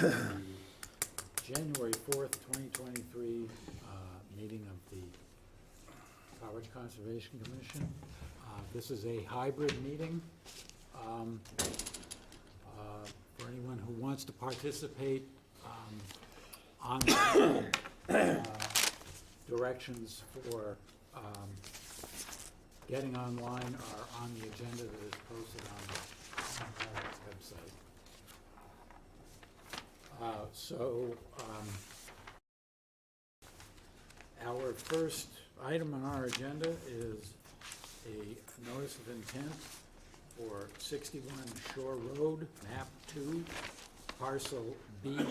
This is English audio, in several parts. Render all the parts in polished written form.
January 4th, 2023 meeting of the Harwich Conservation Commission. This is a hybrid meeting. For anyone who wants to participate, online directions for getting online are on the agenda that is posted on the Harwich website. Our first item on our agenda is a notice of intent for 61 Shore Road, map 2, parcel B1-1,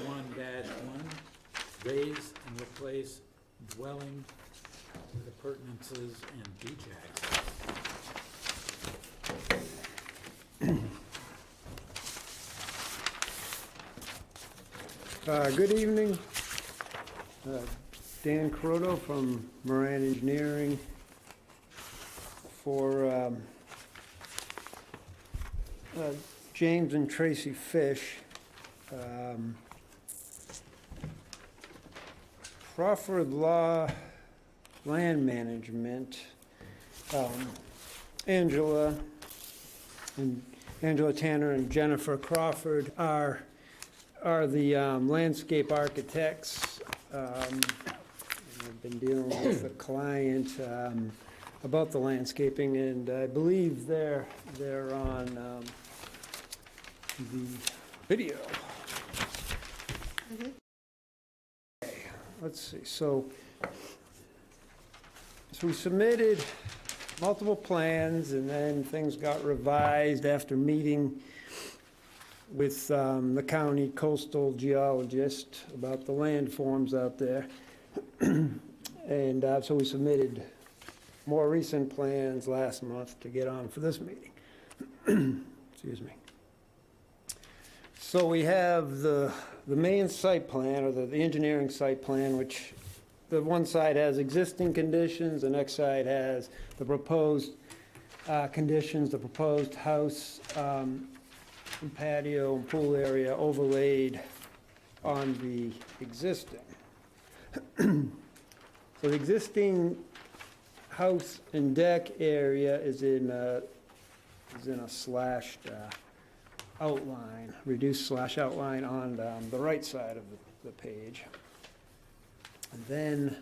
raise and replace dwelling with appurtenances and beach access. Good evening. Dan Croto from Moran Engineering for James and Tracy Fish. Crawford Law Land Management. Angela Tanner and Jennifer Crawford are the landscape architects. I've been dealing with the client about the landscaping, and I believe they're on the video. Okay, let's see. So we submitted multiple plans, and then things got revised after meeting with the county coastal geologist about the landforms out there. And so we submitted more recent plans last month to get on for this meeting. Excuse me. So we have the main site plan, or the engineering site plan, which the one side has existing conditions, the next side has the proposed conditions, the proposed house, patio and pool area overlaid on the existing. So the existing house and deck area is in a slashed outline, reduced slash outline on the right side of the page. And then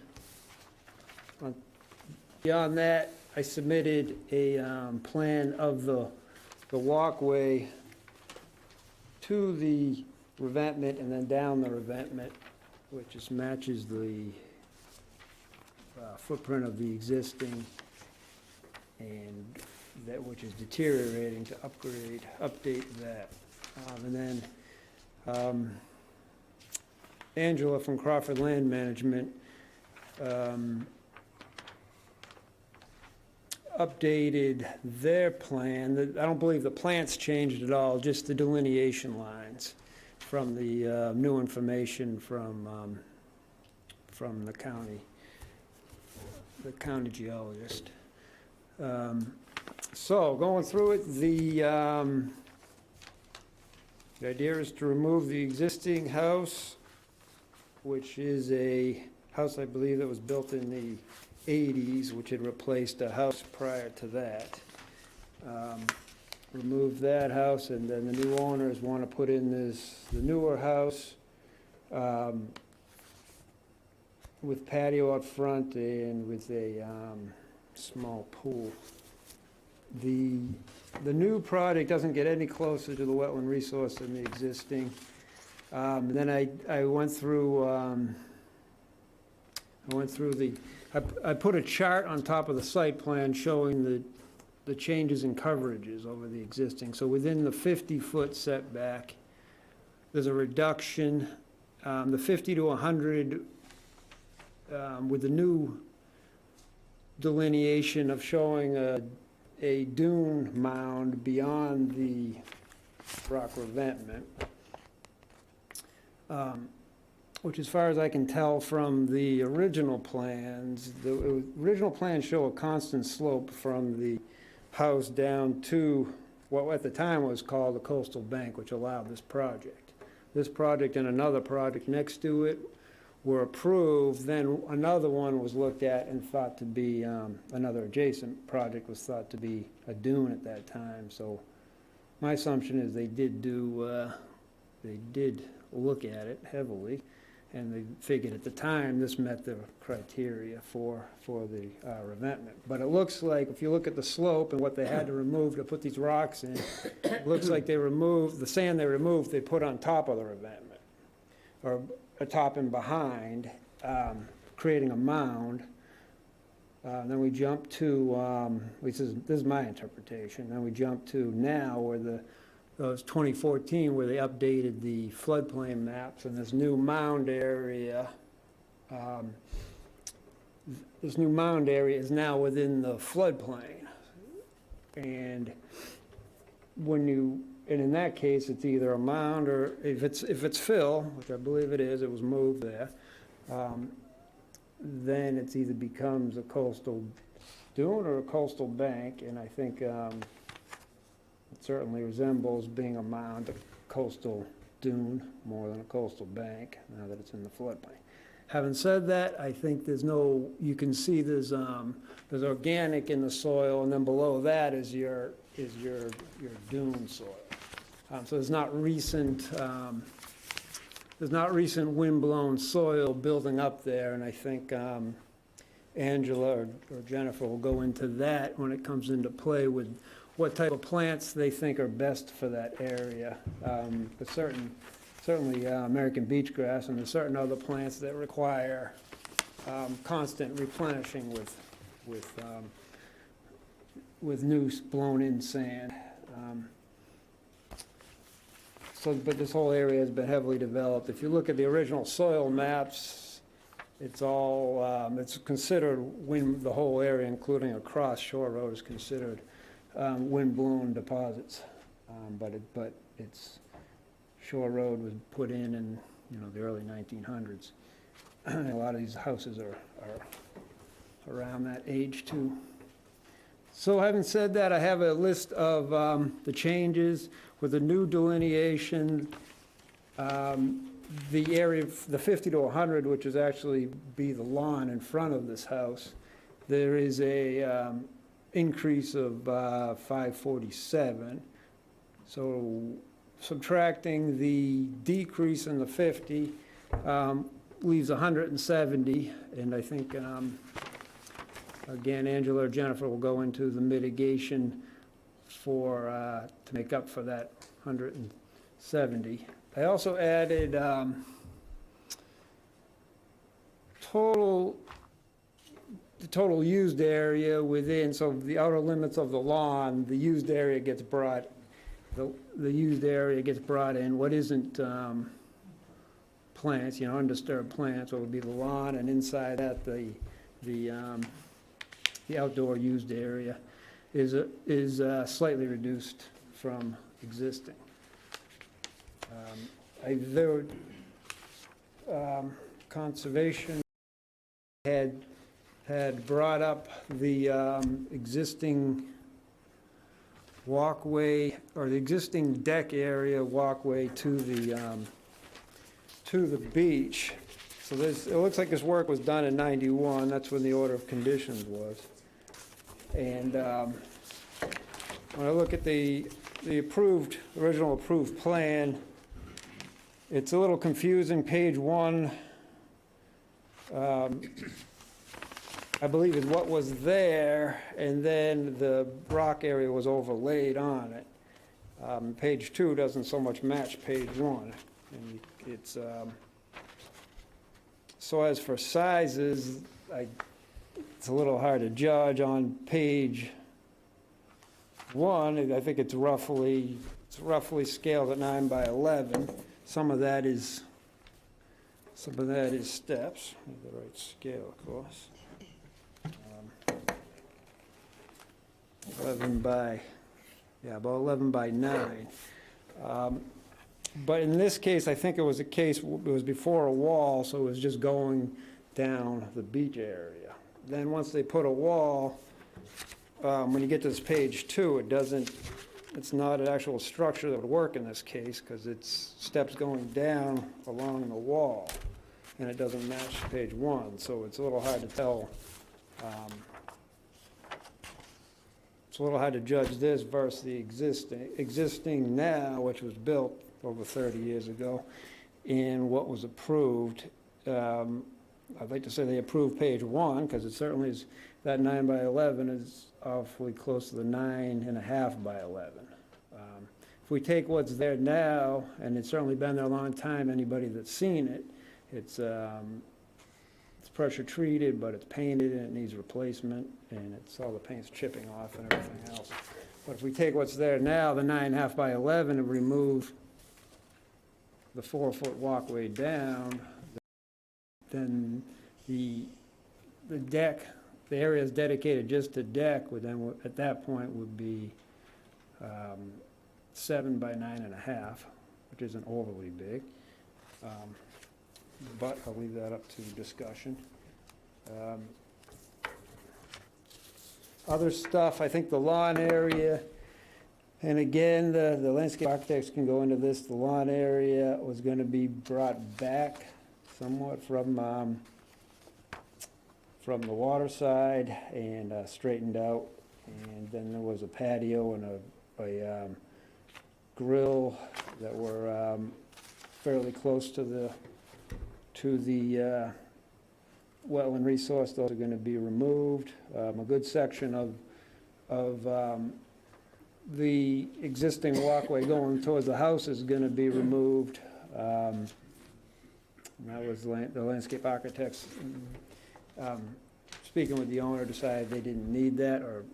beyond that, I submitted a plan of the walkway to the revetment and then down the revetment, which just matches the footprint of the existing, and that which is deteriorating, to update that. And then Angela from Crawford Land Management updated their plan. I don't believe the plant's changed at all, just the delineation lines from the new information from the county geologist. So going through it, the idea is to remove the existing house, which is a house, I believe, that was built in the 80s, which had replaced a house prior to that. Remove that house, and then the new owners want to put in the newer house with patio out front and with a small pool. The new project doesn't get any closer to the wetland resource than the existing. Then I went through I put a chart on top of the site plan showing the changes in coverages over the existing. So within the 50-foot setback, there's a reduction. The 50 to 100 with the new delineation of showing a dune mound beyond the rock revetment, which, as far as I can tell from the original plans, the original plans show a constant slope from the house down to what at the time was called the coastal bank, which allowed this project. this project and another project next to it were approved, then another one was looked at and thought to be, another adjacent project was thought to be a dune at that time. So my assumption is they did look at it heavily, and they figured at the time this met the criteria for the revetment. But it looks like, if you look at the slope and what they had to remove to put these rocks in, it looks like they removed, the sand they removed, they put on top of the revetment, or atop and behind, creating a mound. Then we jump to, this is my interpretation, then we jump to now where it was 2014 where they updated the floodplain maps, and this new mound area, is now within the floodplain. And and in that case, it's either a mound, or if it's fill, which I believe it is, it was moved there, then it's either becomes a coastal dune or a coastal bank, and I think it certainly resembles being a mound, a coastal dune, more than a coastal bank, now that it's in the floodplain. Having said that, I think you can see there's organic in the soil, and then below that is your dune soil. So there's not recent wind-blown soil building up there, and I think Angela or Jennifer will go into that when it comes into play with what type of plants they think are best for that area. But certainly American beach grass, and there's certain other plants that require constant replenishing with new blown-in sand. But this whole area has been heavily developed. If you look at the original soil maps, it's all, it's considered the whole area, including across Shore Road, is considered wind-blown deposits. But it's, Shore Road was put in the early 1900s. A lot of these houses are around that age too. So having said that, I have a list of the changes with the new delineation. The area, the 50 to 100, which is actually be the lawn in front of this house, there is a increase of 547. So subtracting the decrease in the 50 leaves 170, and I think again, Angela or Jennifer will go into the mitigation to make up for that 170. I also added the total used area within, so the outer limits of the lawn, the used area gets brought, the used area gets brought in. What isn't plants, undisturbed plants, what would be the lawn, and inside that the outdoor used area is slightly reduced from existing. Conservation had brought up the existing walkway, or the existing deck area walkway to the beach. So it looks like this work was done in '91. That's when the order of conditions was. And when I look at the original approved plan, it's a little confusing. Page 1, I believe, is what was there, and then the rock area was overlaid on it. Page 2 doesn't so much match page 1. And it's, so as for sizes, it's a little hard to judge. On page 1, I think it's roughly scaled at 9 by 11. Some of that is steps, the right scale, of course. 11 by, about 11 by 9. But in this case, I think it was before a wall, so it was just going down the beach area. Then once they put a wall, when you get to this page 2, it it's not an actual structure that would work in this case, because it's steps going down along the wall, and it doesn't match page 1, so it's a little hard to tell. It's a little hard to judge this versus the existing now, which was built over 30 years ago, and what was approved. I'd like to say they approved page 1, because it certainly is, that 9 by 11 is awfully close to the 9.5 by 11. If we take what's there now, and it's certainly been there a long time, anybody that's seen it, it's pressure treated, but it's painted and it needs replacement, and it's all the paint's chipping off and everything else. But if we take what's there now, the 9.5 by 11, and remove the 4-foot walkway down, then the deck, the area is dedicated just to deck, would then, at that point, would be 7 by 9.5, which isn't overly big. But I'll leave that up to discussion. Other stuff, I think the lawn area, and again, the landscape architects can go into this, the lawn area was gonna be brought back somewhat from the water side and straightened out. And then there was a patio and a grill that were fairly close to the wetland resource. Those are going to be removed. A good section of the existing walkway going towards the house is going to be removed. That was the landscape architects speaking with the owner, decided they didn't need that or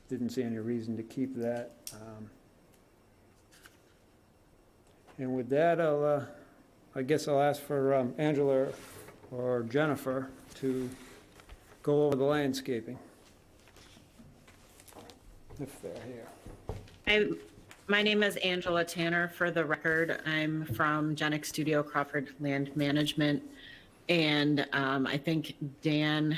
didn't see any reason to keep that. And with that, I guess I'll ask for Angela or Jennifer to go over the landscaping, if they're here. My name is Angela Tanner, for the record. I'm from Genic Studio Crawford Land Management, and I think Dan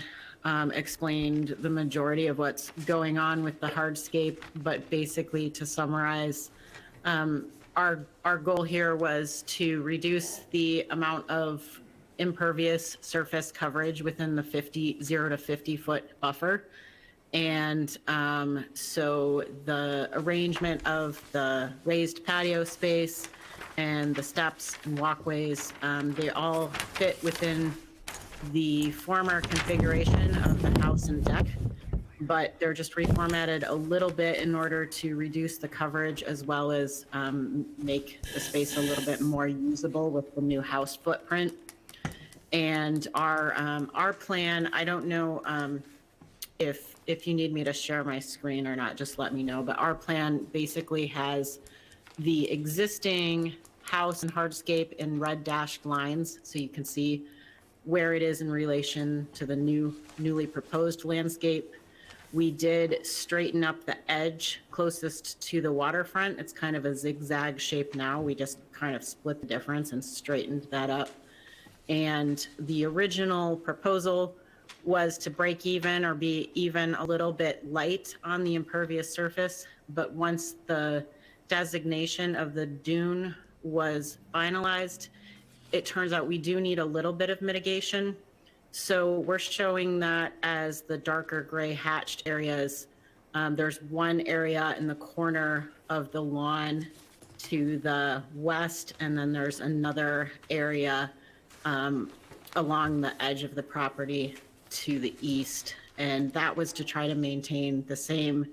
explained the majority of what's going on with the hardscape, but basically, to summarize, our goal here was to reduce the amount of impervious surface coverage within the 0 to 50 foot buffer. And so the arrangement of the raised patio space and the steps and walkways, they all fit within the former configuration of the house and deck, but they're just reformatted a little bit in order to reduce the coverage as well as make the space a little bit more usable with the new house footprint. And our plan, I don't know if you need me to share my screen or not, just let me know. But our plan basically has the existing house and hardscape in red dashed lines, so you can see where it is in relation to the newly proposed landscape. We did straighten up the edge closest to the waterfront. It's kind of a zigzag shape now. We just kind of split the difference and straightened that up. And the original proposal was to break even or be even a little bit light on the impervious surface. But once the designation of the dune was finalized, it turns out we do need a little bit of mitigation. So we're showing that as the darker gray hatched areas. There's one area in the corner of the lawn to the west, and then there's another area along the edge of the property to the east. And that was to try to maintain the same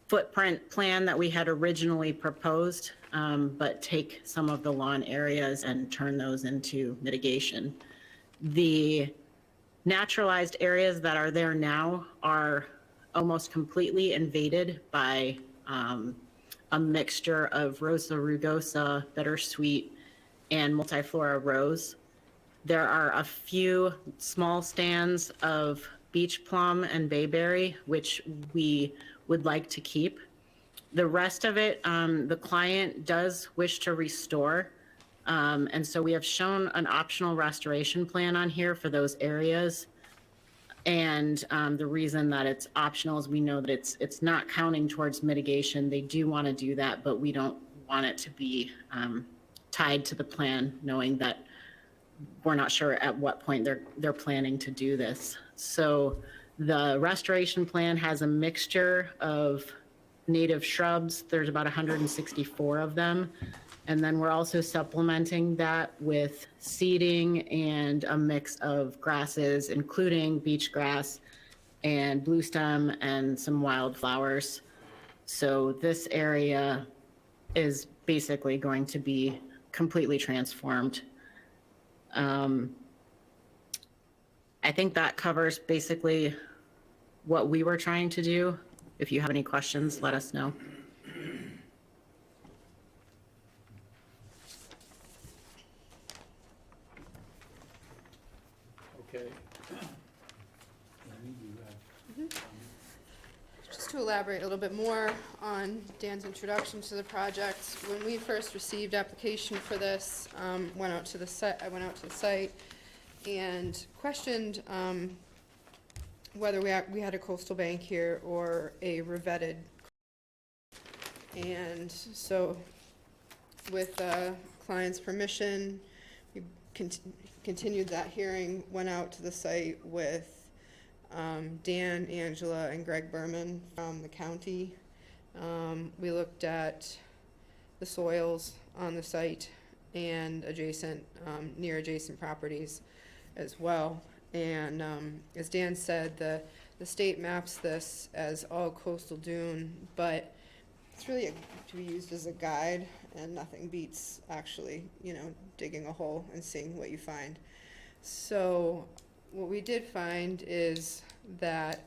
footprint plan that we had originally proposed, but take some of the lawn areas and turn those into mitigation. The naturalized areas that are there now are almost completely invaded by a mixture of Rosa rugosa, bittersweet, and multiflora rose. There are a few small stands of beach plum and bayberry, which we would like to keep. The rest of it, the client does wish to restore. And so we have shown an optional restoration plan on here for those areas. And the reason that it's optional is we know that it's not counting towards mitigation. They do want to do that, but we don't want it to be tied to the plan, knowing that we're not sure at what point they're planning to do this. So the restoration plan has a mixture of native shrubs. There's about 164 of them. And then we're also supplementing that with seeding and a mix of grasses, including beach grass and blue stem and some wildflowers. So this area is basically going to be completely transformed. I think that covers basically what we were trying to do. If you have any questions, let us know. Okay. Amy, do you have? Just to elaborate a little bit more on Dan's introduction to the project, when we first received application for this, I went out to the site and questioned whether we had a coastal bank here or a revetted. And so with client's permission, we continued that hearing, went out to the site with Dan, Angela, and Greg Berman from the county. We looked at the soils on the site and adjacent, near adjacent properties as well. And as Dan said, the state maps this as all coastal dune, but it's really to be used as a guide, and nothing beats actually, digging a hole and seeing what you find. So what we did find is that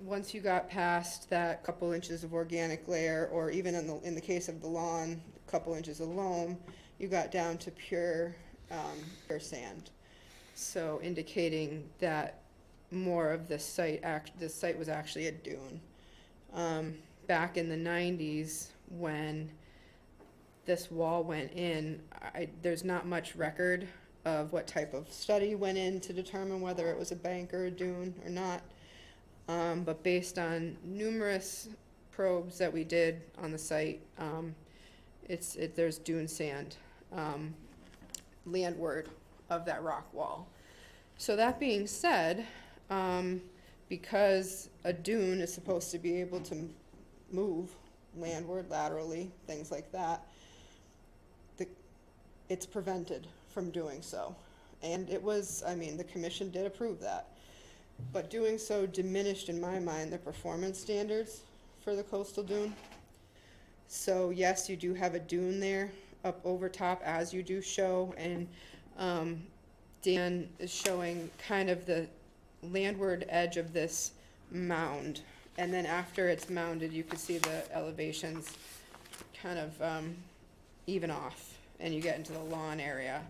once you got past that couple inches of organic layer, or even in the case of the lawn, a couple inches of loam, you got down to pure sand. So indicating that more of this site was actually a dune. Back in the 90s, when this wall went in, there's not much record of what type of study went in to determine whether it was a bank or a dune or not. But based on numerous probes that we did on the site, there's dune sand landward of that rock wall. So that being said, because a dune is supposed to be able to move landward, laterally, things like that, it's prevented from doing so. And it was, the commission did approve that. But doing so diminished, in my mind, the performance standards for the coastal dune. So yes, you do have a dune there up over top, as you do show, and Dan is showing kind of the landward edge of this mound. And then after it's mounded, you can see the elevations kind of even off, and you get into the lawn area,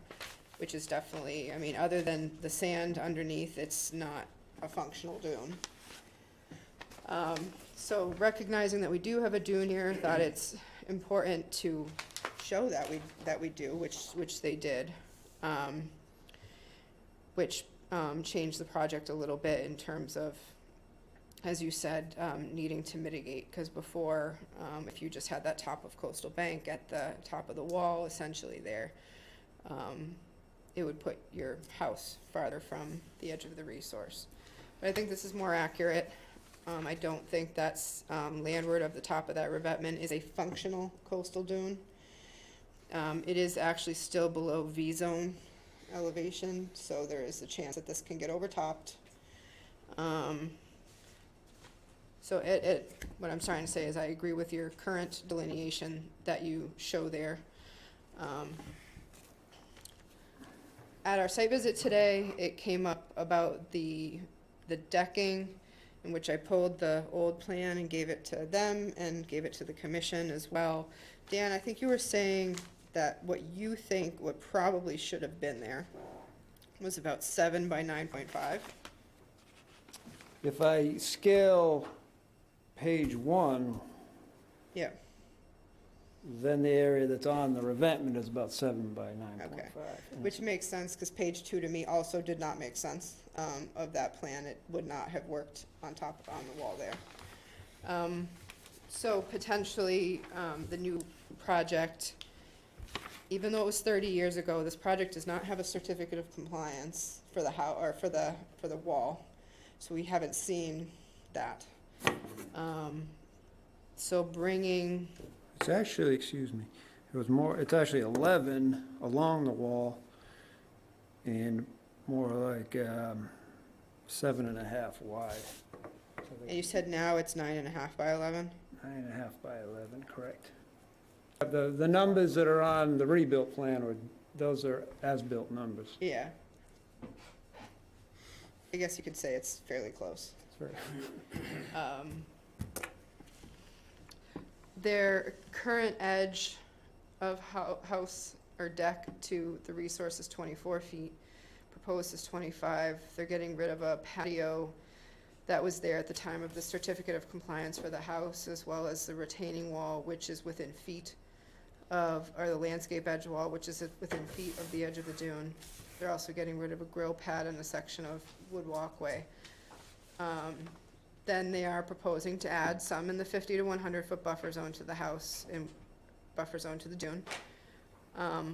which is definitely, other than the sand underneath, it's not a functional dune. So recognizing that we do have a dune here, thought it's important to show that we do, which they did, which changed the project a little bit in terms of, as you said, needing to mitigate, because before, if you just had that top of coastal bank at the top of the wall, essentially there, it would put your house farther from the edge of the resource. But I think this is more accurate. I don't think that's landward of the top of that revetment is a functional coastal dune. It is actually still below V-zone elevation, so there is a chance that this can get overtopped. So what I'm trying to say is I agree with your current delineation that you show there. At our site visit today, it came up about the decking, in which I pulled the old plan and gave it to them and gave it to the commission as well. Dan, I think you were saying that what you think what probably should have been there was about 7 by 9.5. If I scale page 1, Yeah. then the area that's on the revetment is about 7 by 9.5. Which makes sense, because page 2 to me also did not make sense of that plan. It would not have worked on the wall there. So potentially, the new project, even though it was 30 years ago, this project does not have a certificate of compliance for the or for the wall. So we haven't seen that. So bringing, It's actually, excuse me, it's actually 11 along the wall and more like 7.5 wide. and you said now it's 9.5 by 11? 9.5 by 11, correct. The numbers that are on the rebuilt plan, those are as-built numbers. Yeah. I guess you could say it's fairly close. It's very- Their current edge of house or deck to the resource is 24 feet, proposed is 25. They're getting rid of a patio that was there at the time of the certificate of compliance for the house, as well as the retaining wall, which is within feet of, or the landscape edge wall, which is within feet of the edge of the dune. They're also getting rid of a grill pad and a section of wood walkway. Then they are proposing to add some in the 50 to 100-foot buffer zone to the house and buffer zone to the dune,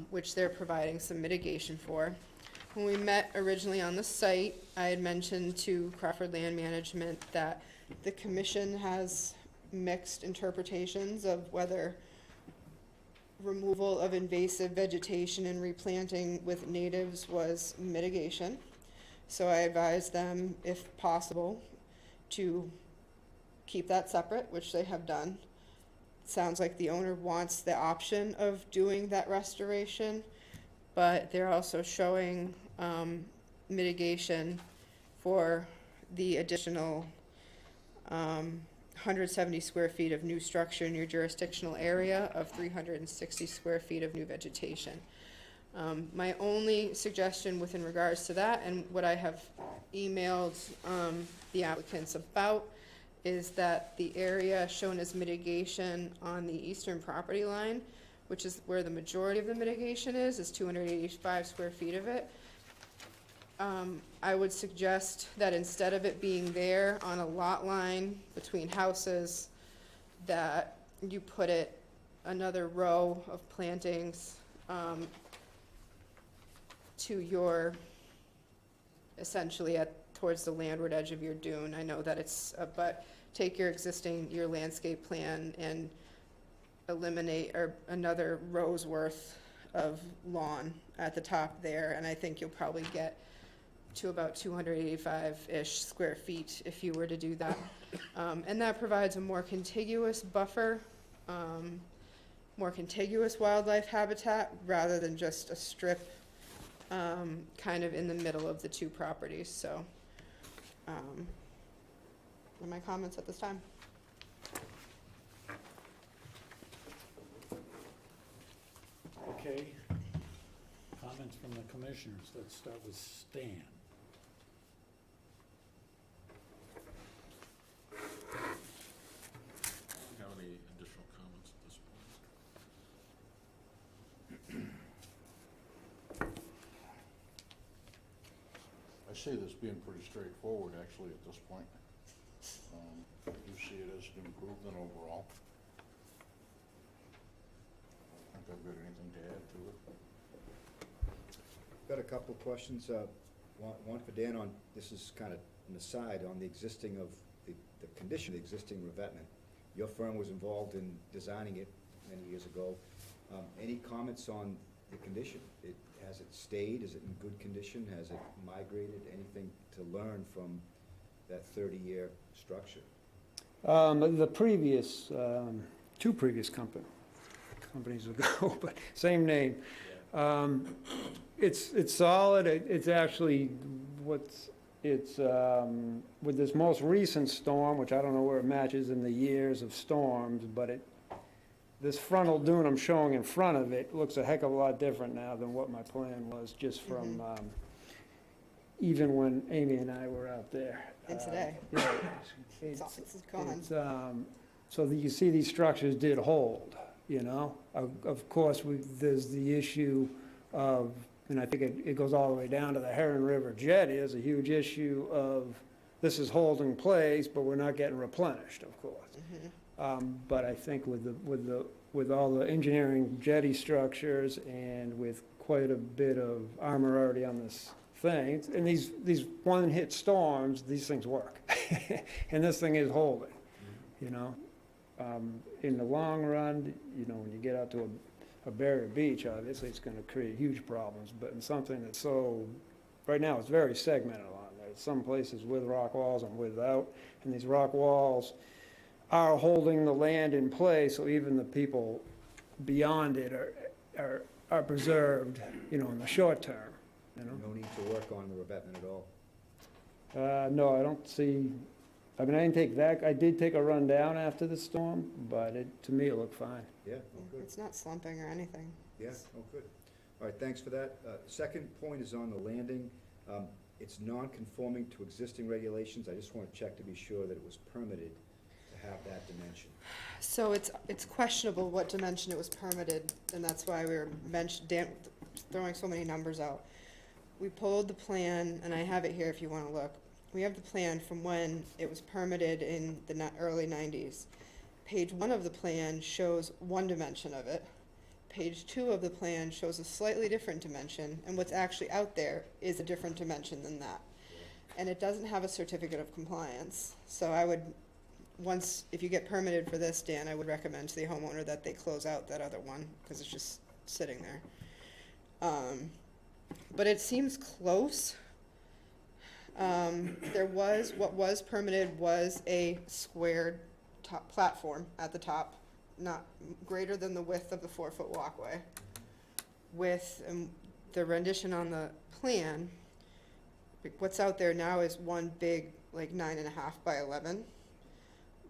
which they're providing some mitigation for. When we met originally on the site, I had mentioned to Crawford Land Management that the commission has mixed interpretations of whether removal of invasive vegetation and replanting with natives was mitigation. So I advised them, if possible, to keep that separate, which they have done. Sounds like the owner wants the option of doing that restoration, but they're also showing mitigation for the additional 170 square feet of new structure in your jurisdictional area of 360 square feet of new vegetation. My only suggestion within regards to that, and what I have emailed the applicants about, is that the area shown as mitigation on the eastern property line, which is where the majority of the mitigation is 285 square feet of it. I would suggest that instead of it being there on a lot line between houses, that you put it another row of plantings to your, essentially towards the landward edge of your dune. I know that it's, but take your landscape plan and eliminate another row's worth of lawn at the top there, and I think you'll probably get to about 285-ish square feet if you were to do that. And that provides a more contiguous buffer, more contiguous wildlife habitat, rather than just a strip kind of in the middle of the two properties. So, are my comments at this time? Okay. Comments from the commissioners. Let's start with Stan. Do you have any additional comments at this point? I see this being pretty straightforward, actually, at this point. You see it as an improvement overall. I don't think I've got anything to add to it. Got a couple of questions. One for Dan on, this is kind of an aside, on the existing of, the condition of the existing revetment. Your firm was involved in designing it many years ago. Any comments on the condition? Has it stayed? Is it in good condition? Has it migrated? Anything to learn from that 30-year structure? The previous, two previous companies ago, but same name. It's solid. It's actually with this most recent storm, which I don't know where it matches in the years of storms, but this frontal dune I'm showing in front of it looks a heck of a lot different now than what my plan was, just from even when Amy and I were out there. And today. Yeah, It's gone. so that you see these structures did hold, you know? Of course, there's the issue of, and I think it goes all the way down to the Heron River jetty, is a huge issue of, this is holding place, but we're not getting replenished, of course. But I think with all the engineering jetty structures and with quite a bit of armor already on this thing, and these one-hit storms, these things work. And this thing is holding, you know? In the long run, you know, when you get out to a barrier beach, obviously it's gonna create huge problems, but in something that's so, right now, it's very segmented along there. Some places with rock walls and without, and these rock walls are holding the land in place, so even the people beyond it are preserved, you know, in the short term, you know? No need to work on the revetment at all. No, I don't see, I mean, I didn't take that, I did take a run down after the storm, but to me, it looked fine. Yeah, oh, good. It's not slumping or anything. Yeah, oh, good. All right, thanks for that. Second point is on the landing. It's non-conforming to existing regulations. I just want to check to be sure that it was permitted to have that dimension. So it's questionable what dimension it was permitted, and that's why we were throwing so many numbers out. We pulled the plan, and I have it here if you want to look. We have the plan from when it was permitted in the early 90s. Page 1 of the plan shows one dimension of it. Page 2 of the plan shows a slightly different dimension, and what's actually out there is a different dimension than that. And it doesn't have a certificate of compliance. So I would, if you get permitted for this, Dan, I would recommend to the homeowner that they close out that other one, because it's just sitting there. But it seems close. What was permitted was a squared top platform at the top, not greater than the width of the 4-foot walkway. With the rendition on the plan, what's out there now is one big, like 9.5 by 11.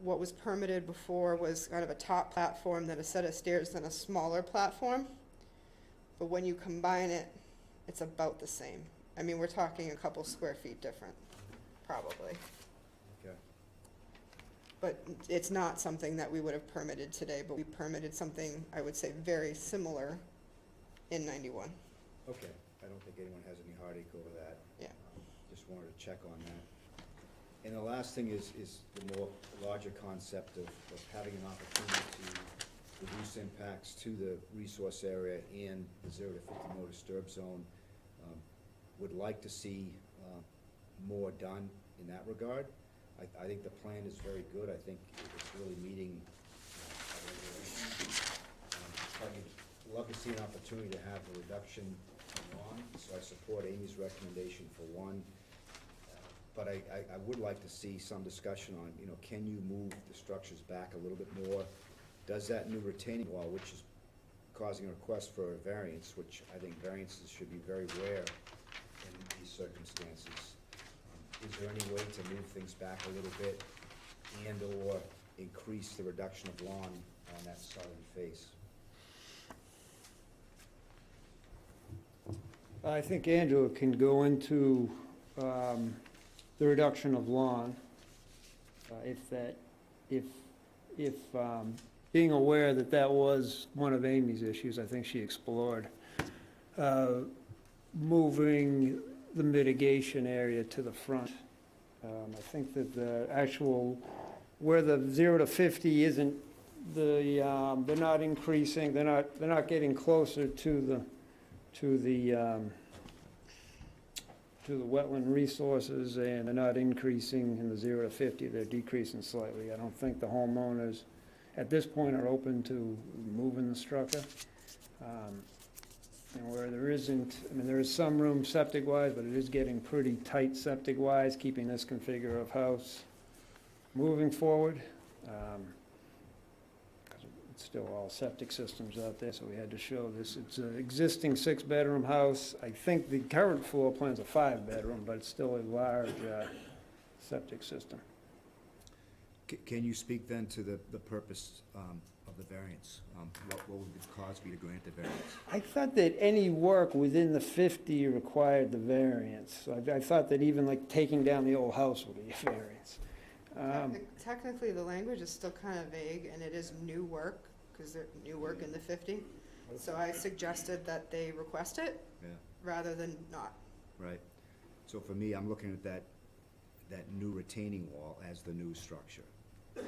What was permitted before was kind of a top platform, then a set of stairs, then a smaller platform. But when you combine it, it's about the same. I mean, we're talking a couple square feet different, probably. Okay. But it's not something that we would have permitted today, but we permitted something, I would say, very similar in 91. Okay, I don't think anyone has any heartache over that. Yeah. Just wanted to check on that. And the last thing is the more larger concept of having an opportunity to reduce impacts to the resource area and the 0 to 50 no disturb zone. Would like to see more done in that regard. I think the plan is very good. I think it's really meeting our regulations. I'd love to see an opportunity to have a reduction in lawn, so I support Amy's recommendation for one. But I would like to see some discussion on, you know, can you move the structures back a little bit more? Does that new retaining wall, which is causing a request for a variance, which I think variances should be very rare in these circumstances, is there any way to move things back a little bit and/or increase the reduction of lawn on that southern face? I think Angela can go into the reduction of lawn, being aware that that was one of Amy's issues, I think she explored moving the mitigation area to the front. I think that the actual, where the 0 to 50 isn't, they're not increasing, they're not getting closer to the wetland resources, and they're not increasing in the 0 to 50, they're decreasing slightly. I don't think the homeowners at this point are open to moving the structure. And where there isn't, I mean, there is some room septic-wise, but it is getting pretty tight septic-wise, keeping this configure of house moving forward. 'Cause it's still all septic systems out there, so we had to show this. It's an existing 6-bedroom house. I think the current floor plan's a 5-bedroom, but it's still a large septic system. Can you speak then to the purpose of the variance? What would the cause be to grant the variance? I thought that any work within the 50 required the variance. So I thought that even like taking down the old house would be a variance. Technically, the language is still kind of vague, and it is new work, because they're new work in the 50. So I suggested that they request it Yeah, rather than not. right. So for me, I'm looking at that new retaining wall as the new structure. And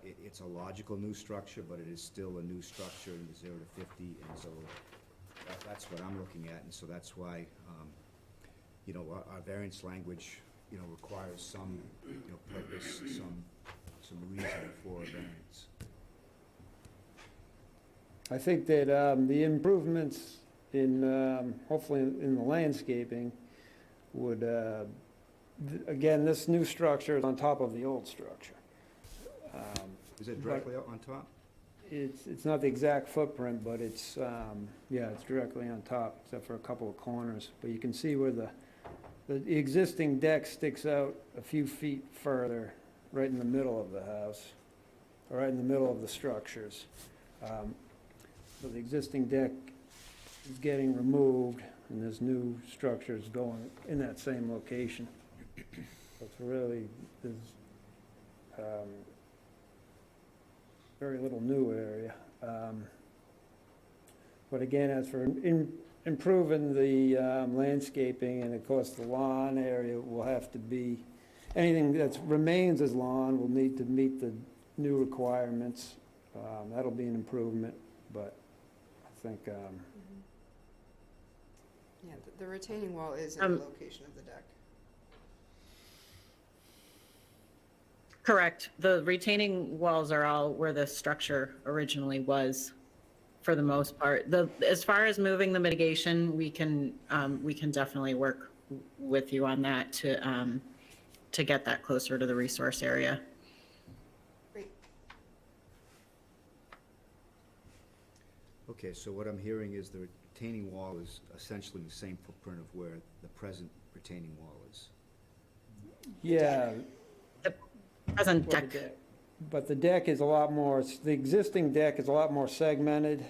it's a logical new structure, but it is still a new structure in the 0 to 50, and so that's what I'm looking at, and so that's why, you know, our variance language, you know, requires some, you know, purpose, some reason for a variance. I think that the improvements in, hopefully in the landscaping would, again, this new structure is on top of the old structure. Is it directly on top? It's not the exact footprint, but it's, yeah, it's directly on top, except for a couple of corners. But you can see where the existing deck sticks out a few feet further, right in the middle of the house, or right in the middle of the structures. So the existing deck is getting removed, and there's new structures going in that same location. So it's really, there's very little new area. But again, as for improving the landscaping, and of course the lawn area will have to be, anything that remains as lawn will need to meet the new requirements. That'll be an improvement, but I think, Yeah, the retaining wall is in the location of the deck. Correct. The retaining walls are all where the structure originally was, for the most part. As far as moving the mitigation, we can definitely work with you on that to get that closer to the resource area. Great. Okay, so what I'm hearing is the retaining wall is essentially the same footprint of where the present retaining wall is. yeah. Present Well, the deck. But the deck is a lot more, the existing deck is a lot more segmented.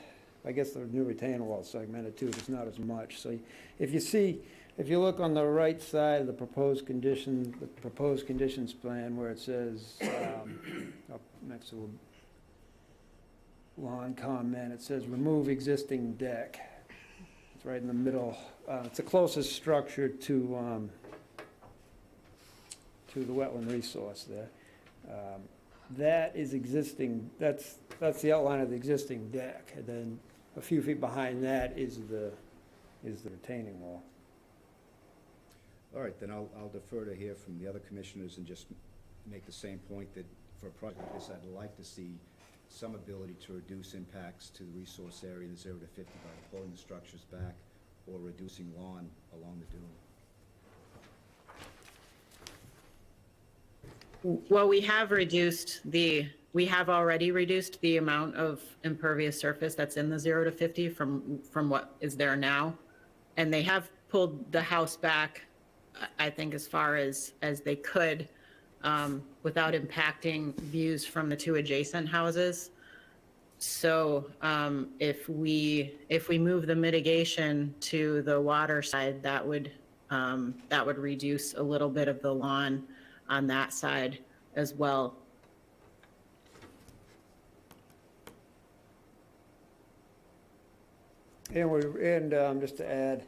I guess the new retaining wall is segmented too, but it's not as much. So if you look on the right side of the proposed conditions plan where it says, up next to a lawn comment, it says remove existing deck. It's right in the middle. It's the closest structure to the wetland resource there. That is existing, that's the outline of the existing deck, and then a few feet behind that is the retaining wall. All right, then I'll defer to hear from the other commissioners and just make the same point that for a project like this, I'd like to see some ability to reduce impacts to the resource area in the 0 to 50 by pulling the structures back or reducing lawn along the dune. Well, we have already reduced the amount of impervious surface that's in the 0 to 50 from what is there now. And they have pulled the house back, I think, as far as they could, without impacting views from the two adjacent houses. So if we move the mitigation to the water side, that would reduce a little bit of the lawn on that side as well. And just to add,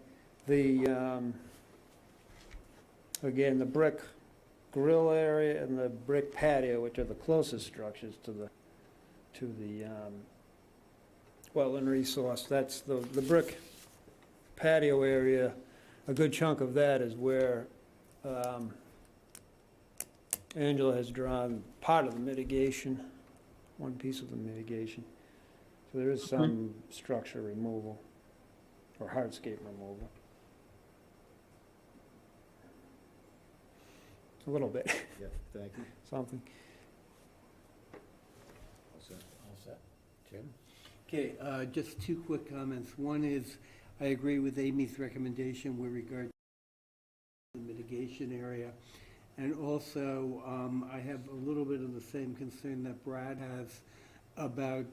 again, the brick grill area and the brick patio, which are the closest structures to the wetland resource, that's the brick patio area. A good chunk of that is where Angela has drawn part of the mitigation, one piece of the mitigation. So there is some structure removal or hardscape removal. A little bit, Yeah, thank you. something. All set. All set? Jim? Okay, just two quick comments. One is, I agree with Amy's recommendation with regard to the mitigation area. And also, I have a little bit of the same concern that Brad has about,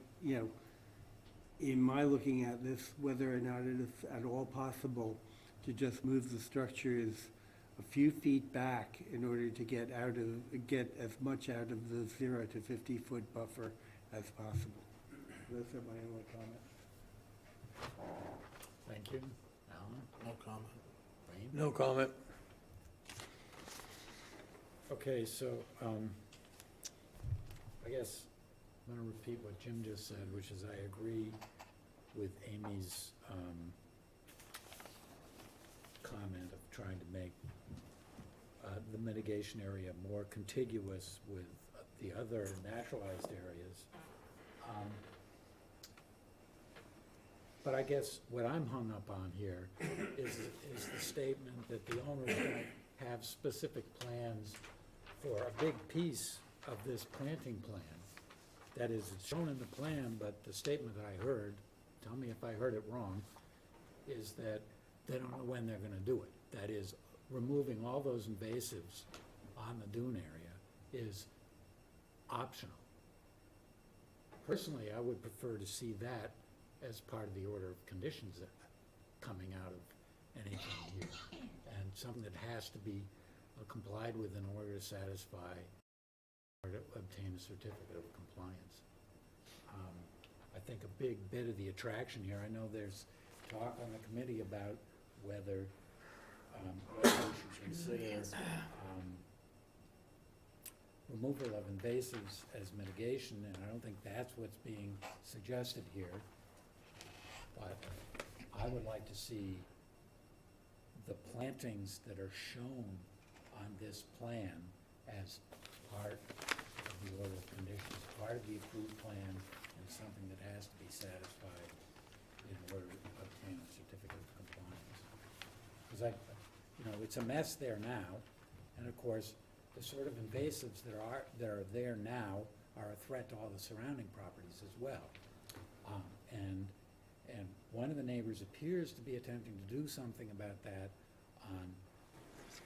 in my looking at this, whether or not it is at all possible to just move the structures a few feet back in order to get as much out of the 0 to 50-foot buffer as possible. Those are my only comments. Thank you. Alan? No comment. Wayne? No comment. Okay, so, I guess I'm gonna repeat what Jim just said, which is I agree with Amy's, comment of trying to make, the mitigation area more contiguous with the other naturalized areas. But I guess what I'm hung up on here is the statement that the owners don't have specific plans for a big piece of this planting plan. That is, it's shown in the plan, but the statement that I heard, tell me if I heard it wrong, is that they don't know when they're gonna do it. That is, removing all those invasives on the dune area is optional. Personally, I would prefer to see that as part of the order of conditions that coming out of anything here. And something that has to be complied with in order to satisfy or to obtain a certificate of compliance. I think a big bit of the attraction here, I know there's talk on the committee about whether we should consider removal of invasives as mitigation, and I don't think that's what's being suggested here. But I would like to see the plantings that are shown on this plan as part of the order of conditions, part of the approved plan, and something that has to be satisfied in order to obtain a certificate of compliance. Because it's a mess there now, and of course, the sort of invasives that are there now are a threat to all the surrounding properties as well. And one of the neighbors appears to be attempting to do something about that on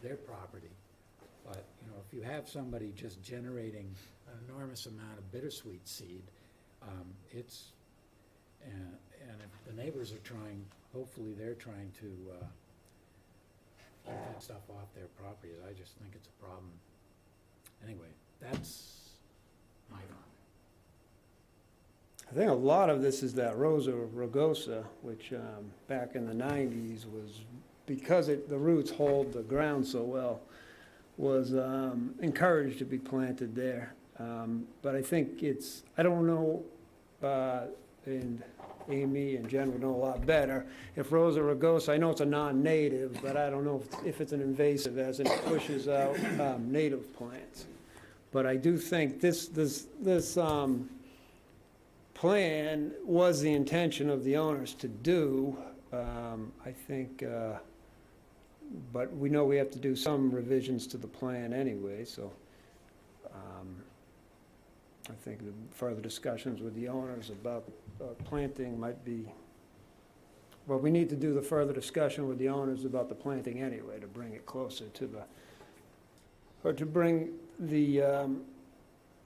their property. But, if you have somebody just generating an enormous amount of bittersweet seed, and if the neighbors are trying, hopefully they're trying to get that stuff off their properties, I just think it's a problem. Anyway, that's my comment. I think a lot of this is that Rosa rugosa, which back in the 90s was, because the roots hold the ground so well, was encouraged to be planted there. But I think I don't know, and Amy and Jen would know a lot better, if Rosa rugosa, I know it's a non-native, but I don't know if it's an invasive as it pushes out native plants. But I do think this plan was the intention of the owners to do, I think, but we know we have to do some revisions to the plan anyway, so I think the further discussions with the owners about planting might be, well, we need to do the further discussion with the owners about the planting anyway, to bring it closer to or to bring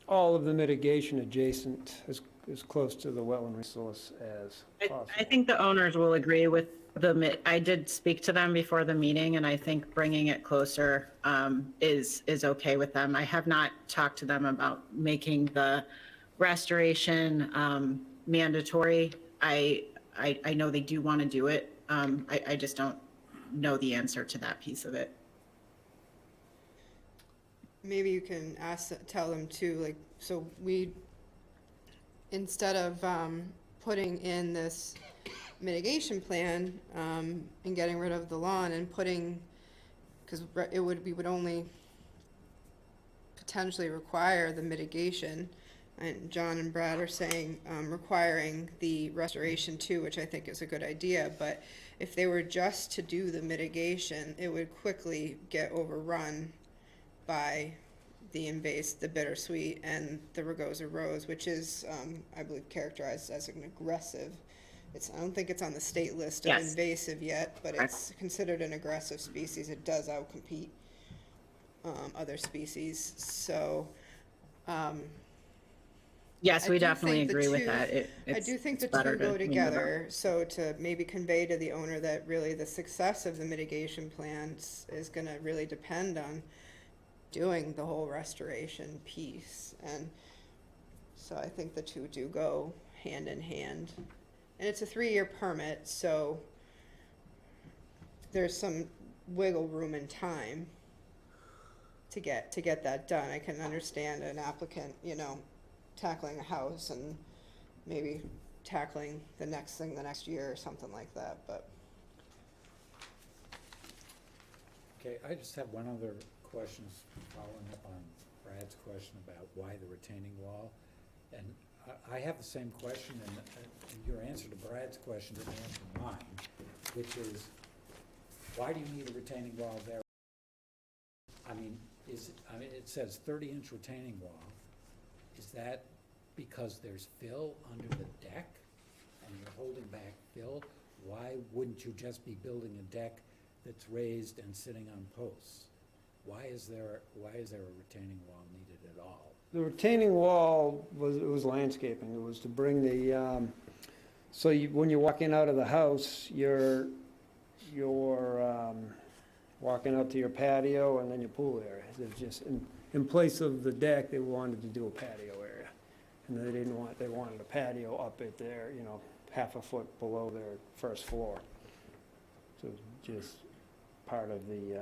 all of the mitigation adjacent as close to the wetland resource as possible. I think the owners will agree with I did speak to them before the meeting, and I think bringing it closer is okay with them. I have not talked to them about making the restoration mandatory. I know they do want to do it. I just don't know the answer to that piece of it. Maybe you can tell them too, like, so instead of putting in this mitigation plan and getting rid of the lawn and putting, because we would only potentially require the mitigation, and John and Brad are saying requiring the restoration too, which I think is a good idea, but if they were just to do the mitigation, it would quickly get overrun by the bittersweet and the rugosa rose, which is, I believe, characterized as an aggressive. I don't think it's on the state list of Yes. invasive yet, but it's considered an aggressive species. It does outcompete other species. So, Yes, I we do definitely think the agree with two- that. I do think the it's better two go to remove together. So to maybe convey to the owner that really the success of the mitigation plans is going to really depend on doing the whole restoration piece. And so I think the two do go hand in hand. And it's a 3-year permit, so there's some wiggle room in time to get that done. I can understand an applicant, you know, tackling a house and maybe tackling the next thing the next year or something like that, but. Okay, I just have one other question, following up on Brad's question about why the retaining wall. And I have the same question, and your answer to Brad's question didn't answer mine, which is, why do you need a retaining wall there? I mean, it says 30-inch retaining wall. Is that because there's fill under the deck and you're holding back fill? Why wouldn't you just be building a deck that's raised and sitting on posts? Why is there a retaining wall needed at all? The retaining wall was landscaping. It was to bring the, so when you're walking out of the house, you're walking out to your patio and then your pool area. There's just, in place of the deck, they wanted to do a patio area. And they wanted a patio up at their, you know, half a foot below their first floor. So it's just part of the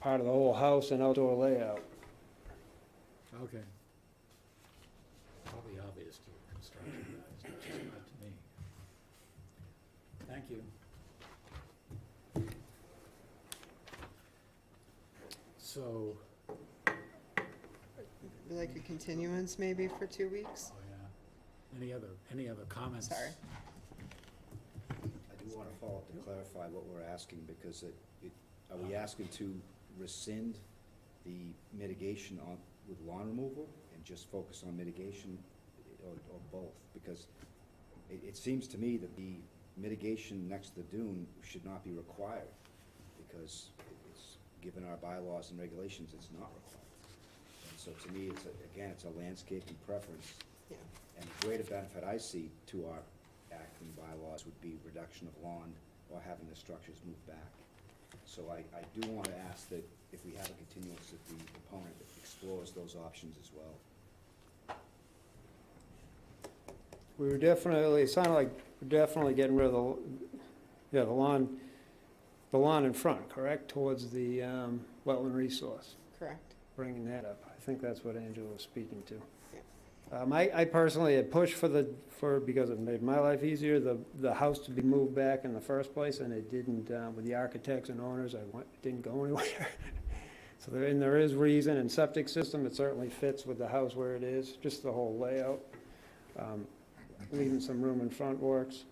whole house and outdoor layout. Okay. Probably obvious to a construction guys, but just not to me. Thank you. So, Like a continuance maybe for 2 weeks? oh yeah, any other comments? Sorry. I do want to follow up to clarify what we're asking, because are we asking to rescind the mitigation with lawn removal and just focus on mitigation, or both? Because it seems to me that the mitigation next to the dune should not be required, because it's, given our bylaws and regulations, it's not required. And so to me, it's a landscaping preference. Yeah. And the greater benefit I see to our act and bylaws would be reduction of lawn or having the structures move back. So I do want to ask that if we have a continuance, that the opponent explores those options as well. We were definitely, it sounded like we're definitely getting rid of the lawn in front, correct? Towards the wetland resource, Correct. bringing that up. I think that's what Angela was speaking to. Yeah. I personally had pushed because it made my life easier, the house to be moved back in the first place, and it didn't, with the architects and owners, it didn't go anywhere. So there is reason, and septic system, it certainly fits with the house where it is, just the whole layout. Leaving some room in front works.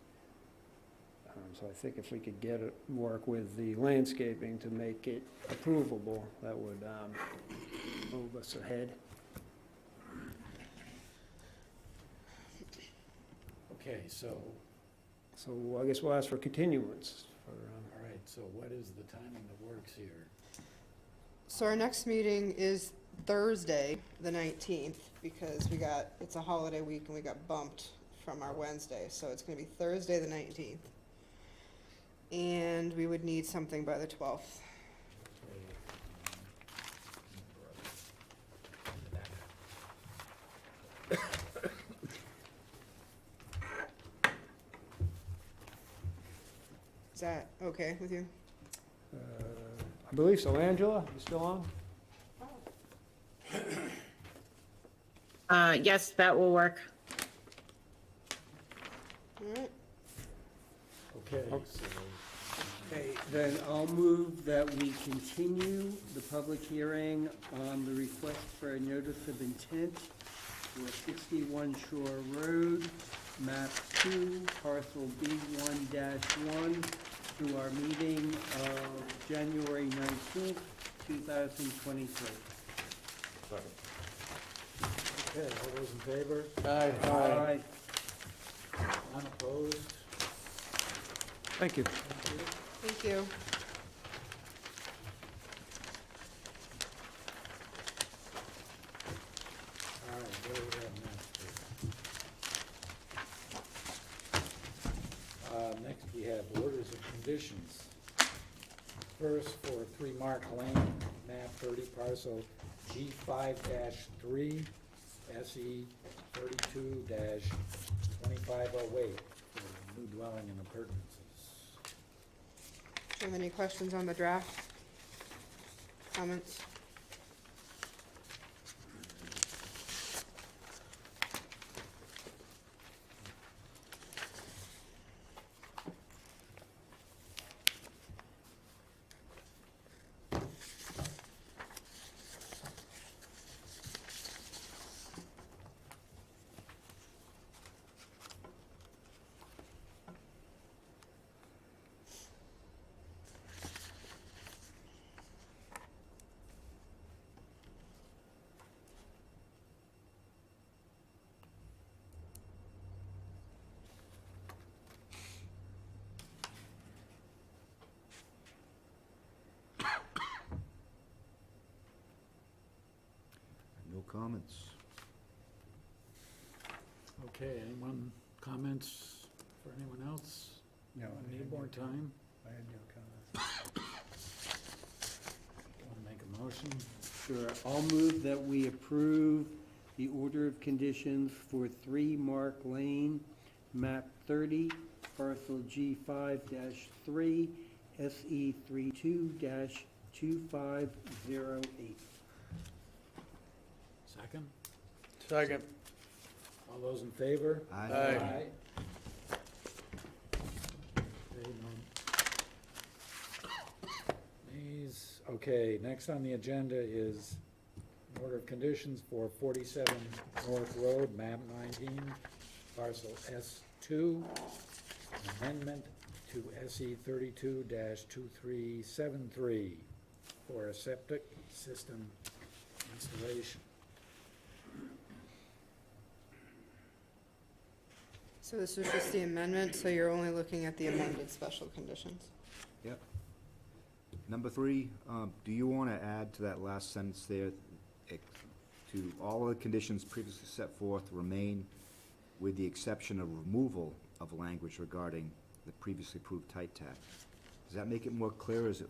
So I think if we could work with the landscaping to make it approvable, that would move us ahead. Okay, so, So I guess we'll ask for continuance for, all right, so what is the timing that works here? So our next meeting is Thursday, the 19th, because it's a holiday week and we got bumped from our Wednesday, so it's gonna be Thursday, the 19th. And we would need something by the 12th. Is that okay with you? I believe so. Angela, you still on? Yes, that will work. All right. Okay, so, Okay, then I'll move that we continue the public hearing on the request for a notice of intent for 61 Shore Road, map 2, parcel B1-1, to our meeting of January 19th, 2023. okay, all those in favor? Aye. Unopposed? Thank you. Thank you. All right, what do we have next here? Next, we have orders of conditions. First, for 3 Mark Lane, map 30, parcel G5-3, SE 32-2508 for new dwelling and appurtenances. Do you have any questions on the draft? Comments? No comments. Okay, anyone comments for anyone else? No, Need more time? I had no comments. Want to make a motion? Sure, I'll move that we approve the order of conditions for 3 Mark Lane, map 30, parcel G5-3, SE 32-2508. Second? Second. All those in favor? Aye. Aye. Okay, nays. Okay, next on the agenda is an order of conditions for 47 North Road, map 19, parcel S2, amendment to SE 32-2373 for a septic system installation. So this was just the amendment, so you're only looking at the amended special conditions? Yep. Number 3, do you want to add to that last sentence there, to all of the conditions previously set forth remain with the exception of removal of language regarding the previously approved tight tack? Does that make it more clear, or is it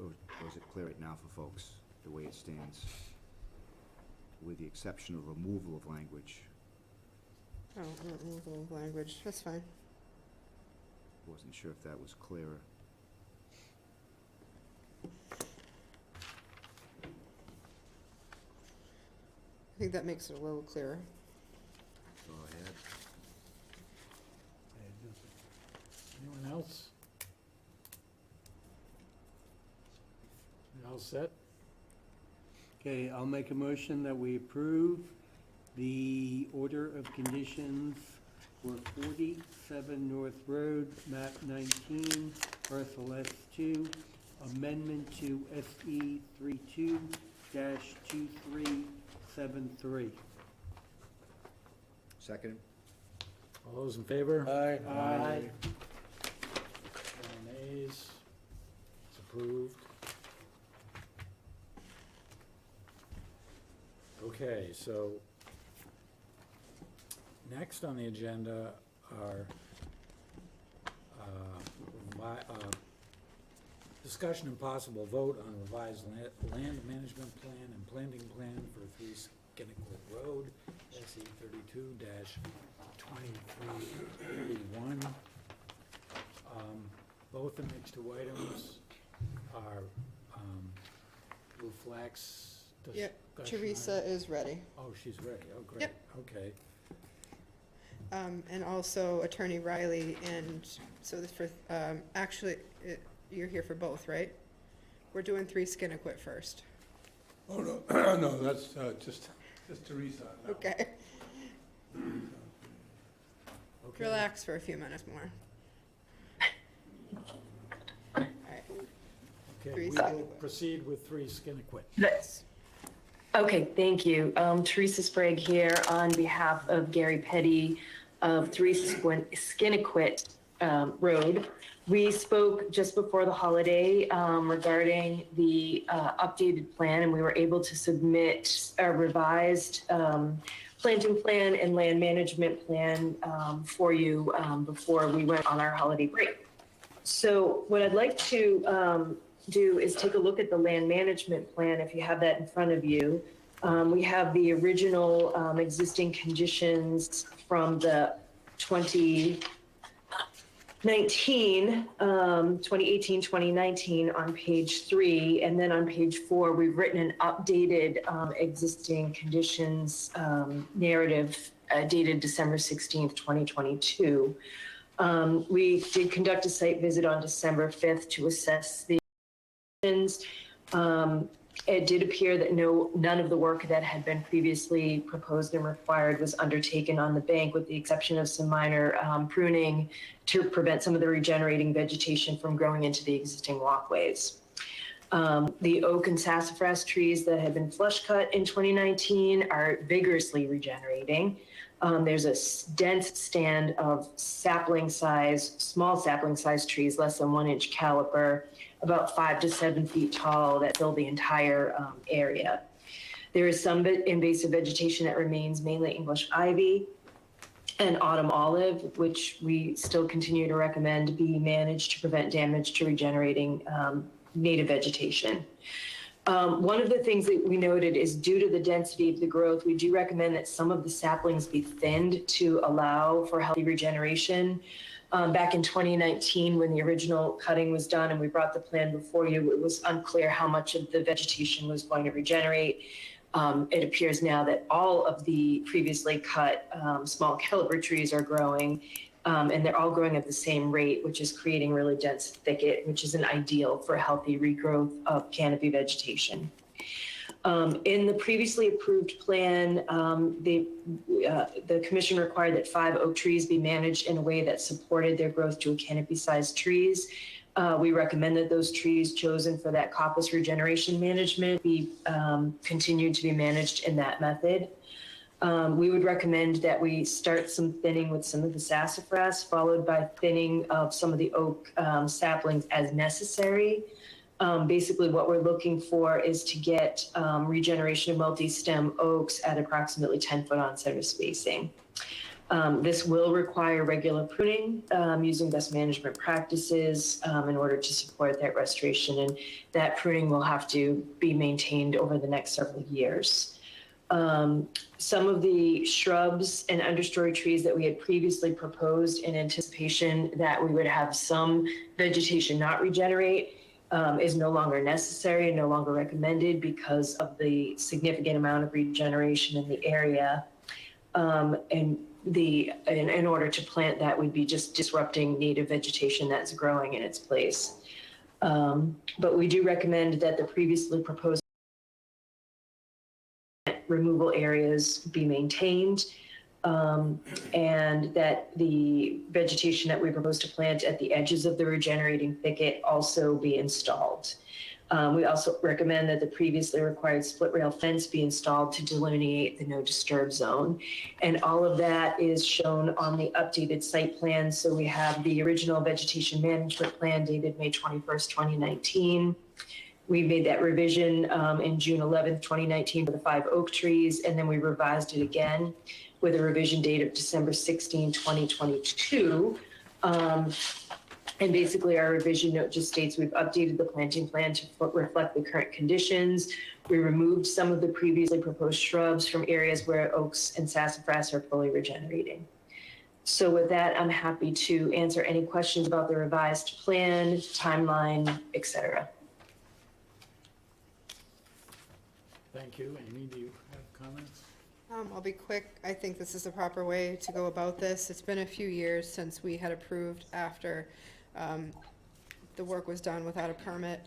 clear right now for folks, the way it stands? With the exception of removal of language. Oh, removal of language, that's fine. Wasn't sure if that was clearer. I think that makes it a little clearer. Go ahead. Anyone else? You all set? Okay, I'll make a motion that we approve the order of conditions for 47 North Road, map 19, parcel S2, amendment to SE 32-2373. Second? All those in favor? Aye. Aye. Any nays? It's approved. Okay, so next on the agenda are discussion and possible vote on revised land management plan and planting plan for 3 Skinnecourt Road, SE 32-2381. Both the next two items are reflects Yep, discussion. Teresa is ready. Oh, she's ready, oh, great, Yep. okay. And also Attorney Riley, and so this for, actually, you're here for both, right? We're doing 3 Skinnecourt first. Oh, no, no, that's just Teresa. no. Okay, Okay. relax for a few minutes more. All right, Okay, 3 we will Skinnecourt. proceed with 3 Skinnecourt. That's, okay, thank you. Teresa Sprague here on behalf of Gary Petty of 3 Skinnecourt Road. We spoke just before the holiday regarding the updated plan, and we were able to submit a revised planting plan and land management plan for you before we went on our holiday break. So what I'd like to do is take a look at the land management plan, if you have that in front of you. We have the original existing conditions from the 2018, 2019 on page 3. And then on page 4, we've written an updated existing conditions narrative dated December 16th, 2022. We did conduct a site visit on December 5th to assess the conditions. It did appear that none of the work that had been previously proposed and required was undertaken on the bank, with the exception of some minor pruning to prevent some of the regenerating vegetation from growing into the existing walkways. The oak and sassafras trees that had been flush cut in 2019 are vigorously regenerating. There's a dense stand of small sapling size trees, less than 1 inch caliper, about 5 to 7 feet tall, that fill the entire area. There is some invasive vegetation that remains, mainly English ivy and autumn olive, which we still continue to recommend be managed to prevent damage to regenerating native vegetation. One of the things that we noted is, due to the density of the growth, we do recommend that some of the saplings be thinned to allow for healthy regeneration. Back in 2019, when the original cutting was done and we brought the plan before you, it was unclear how much of the vegetation was going to regenerate. It appears now that all of the previously cut small caliber trees are growing, and they're all growing at the same rate, which is creating really dense thicket, which is an ideal for healthy regrowth of canopy vegetation. In the previously approved plan, the commission required that 5 oak trees be managed in a way that supported their growth to a canopy-sized trees. We recommend that those trees chosen for that coppice regeneration management be continued to be managed in that method. We would recommend that we start some thinning with some of the sassafras, followed by thinning of some of the oak saplings as necessary. Basically, what we're looking for is to get regeneration of multi-stem oaks at approximately 10-foot on-center spacing. This will require regular pruning using best management practices in order to support that restoration, and that pruning will have to be maintained over the next several years. Some of the shrubs and understory trees that we had previously proposed in anticipation that we would have some vegetation not regenerate is no longer necessary and no longer recommended because of the significant amount of regeneration in the area. In order to plant that would be just disrupting native vegetation that's growing in its place. But we do recommend that the previously proposed removal areas be maintained, and that the vegetation that we propose to plant at the edges of the regenerating thicket also be installed. We also recommend that the previously required split rail fence be installed to delineate the no disturb zone. And all of that is shown on the updated site plan. So we have the original vegetation management plan dated May 21st, 2019. We made that revision in June 11th, 2019 for the 5 oak trees, and then we revised it again with a revision date of December 16, 2022. And basically our revision note just states we've updated the planting plan to reflect the current conditions. We removed some of the previously proposed shrubs from areas where oaks and sassafras are fully regenerating. So with that, I'm happy to answer any questions about the revised plan, timeline, et cetera. Thank you. Amy, do you have comments? I'll be quick. I think this is the proper way to go about this. It's been a few years since we had approved after the work was done without a permit.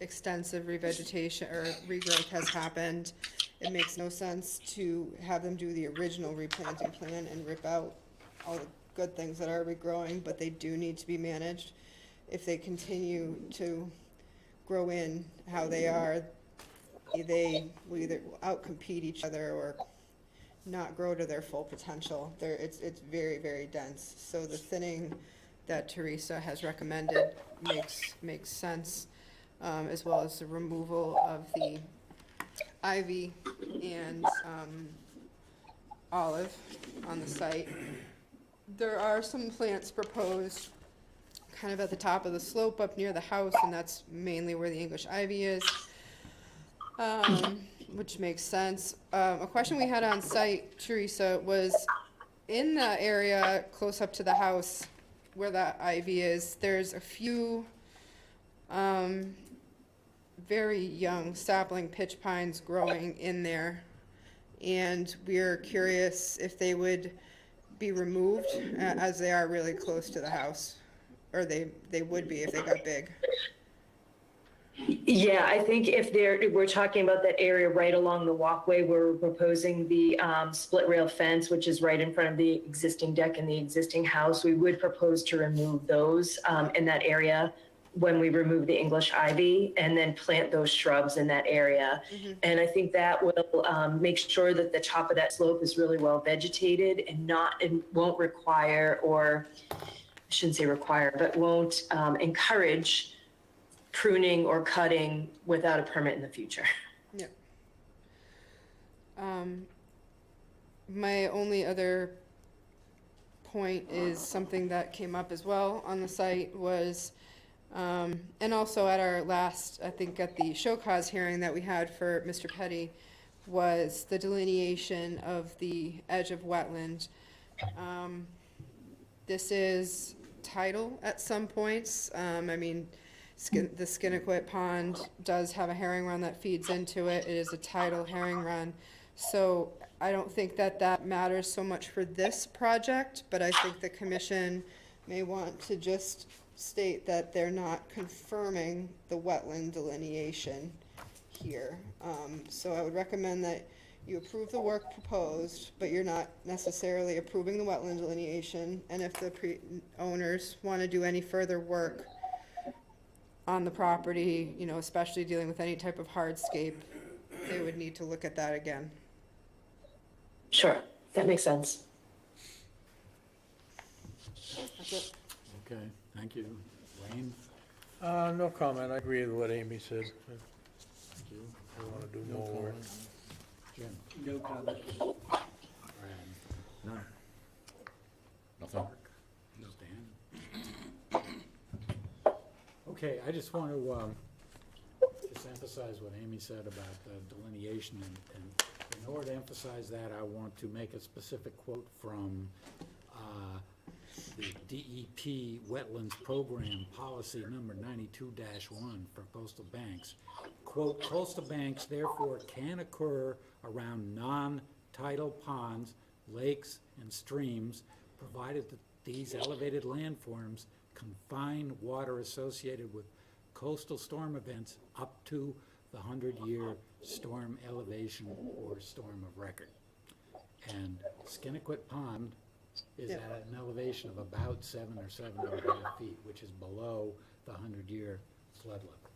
Extensive revegetation or regrowth has happened. It makes no sense to have them do the original replanting plan and rip out all the good things that are regrowing, but they do need to be managed. If they continue to grow in how they are, they will either outcompete each other or not grow to their full potential. It's very, very dense. So the thinning that Teresa has recommended makes sense, as well as the removal of the ivy and olive on the site. There are some plants proposed kind of at the top of the slope up near the house, and that's mainly where the English ivy is. Which makes sense. A question we had on site, Teresa, was in the area close up to the house where that ivy is, there's a few very young sapling pitch pines growing in there. And we're curious if they would be removed as they are really close to the house. Or they would be if they got big. Yeah, I think if we're talking about that area right along the walkway, we're proposing the split rail fence, which is right in front of the existing deck and the existing house. We would propose to remove those in that area when we remove the English ivy and then plant those shrubs in that area. And I think that will make sure that the top of that slope is really well vegetated and won't require, or I shouldn't say require, but won't encourage pruning or cutting without a permit in the future. Yep. My only other point is something that came up as well on the site was, and also at our last, I think at the show cause hearing that we had for Mr. Petty, was the delineation of the edge of wetland. This is tidal at some points. I mean, the Skinnequit Pond does have a herring run that feeds into it. It is a tidal herring run. So I don't think that matters so much for this project, but I think the commission may want to just state that they're not confirming the wetland delineation here. So I would recommend that you approve the work proposed, but you're not necessarily approving the wetland delineation. And if the owners want to do any further work on the property, you know, especially dealing with any type of hardscape, they would need to look at that again. Sure, that makes sense. That's it. Okay, thank you. Wayne? No comment, I agree with what Amy said. Thank you. I want to do No more work. comment? Jim? No comment. Brad? No. Nothing. No, Dan? Okay, I just want to just emphasize what Amy said about the delineation, and in order to emphasize that, I want to make a specific quote from the DEP Wetlands Program Policy Number 92-1 for coastal banks. Quote, coastal banks therefore can occur around non-tidal ponds, lakes, and streams, provided that these elevated landforms confine water associated with coastal storm events up to the 100-year storm elevation or storm of record. And Skinnequit Pond is at an elevation of about 7 or 7.5 feet, which is below the 100-year flood level.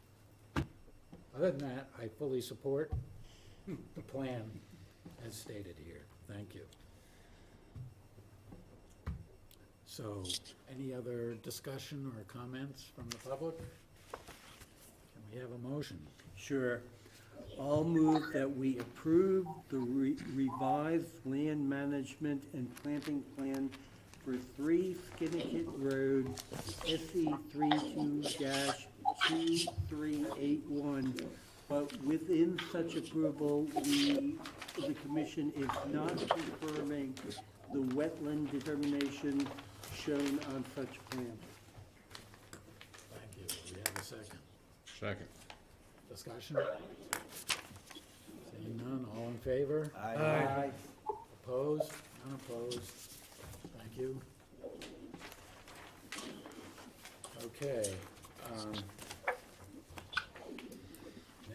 Other than that, I fully support the plan as stated here. Thank you. So, any other discussion or comments from the public? Can we have a motion? Sure. I'll move that we approve the revised land management and planting plan for 3 Skinnequit Road, SE 32-2381. But within such approval, the commission is not confirming the wetland determination shown on such plan. Thank you. Do we have a second? Second. Discussion? Seeing none, all in favor? Aye. Opposed? None opposed. Thank you. Okay.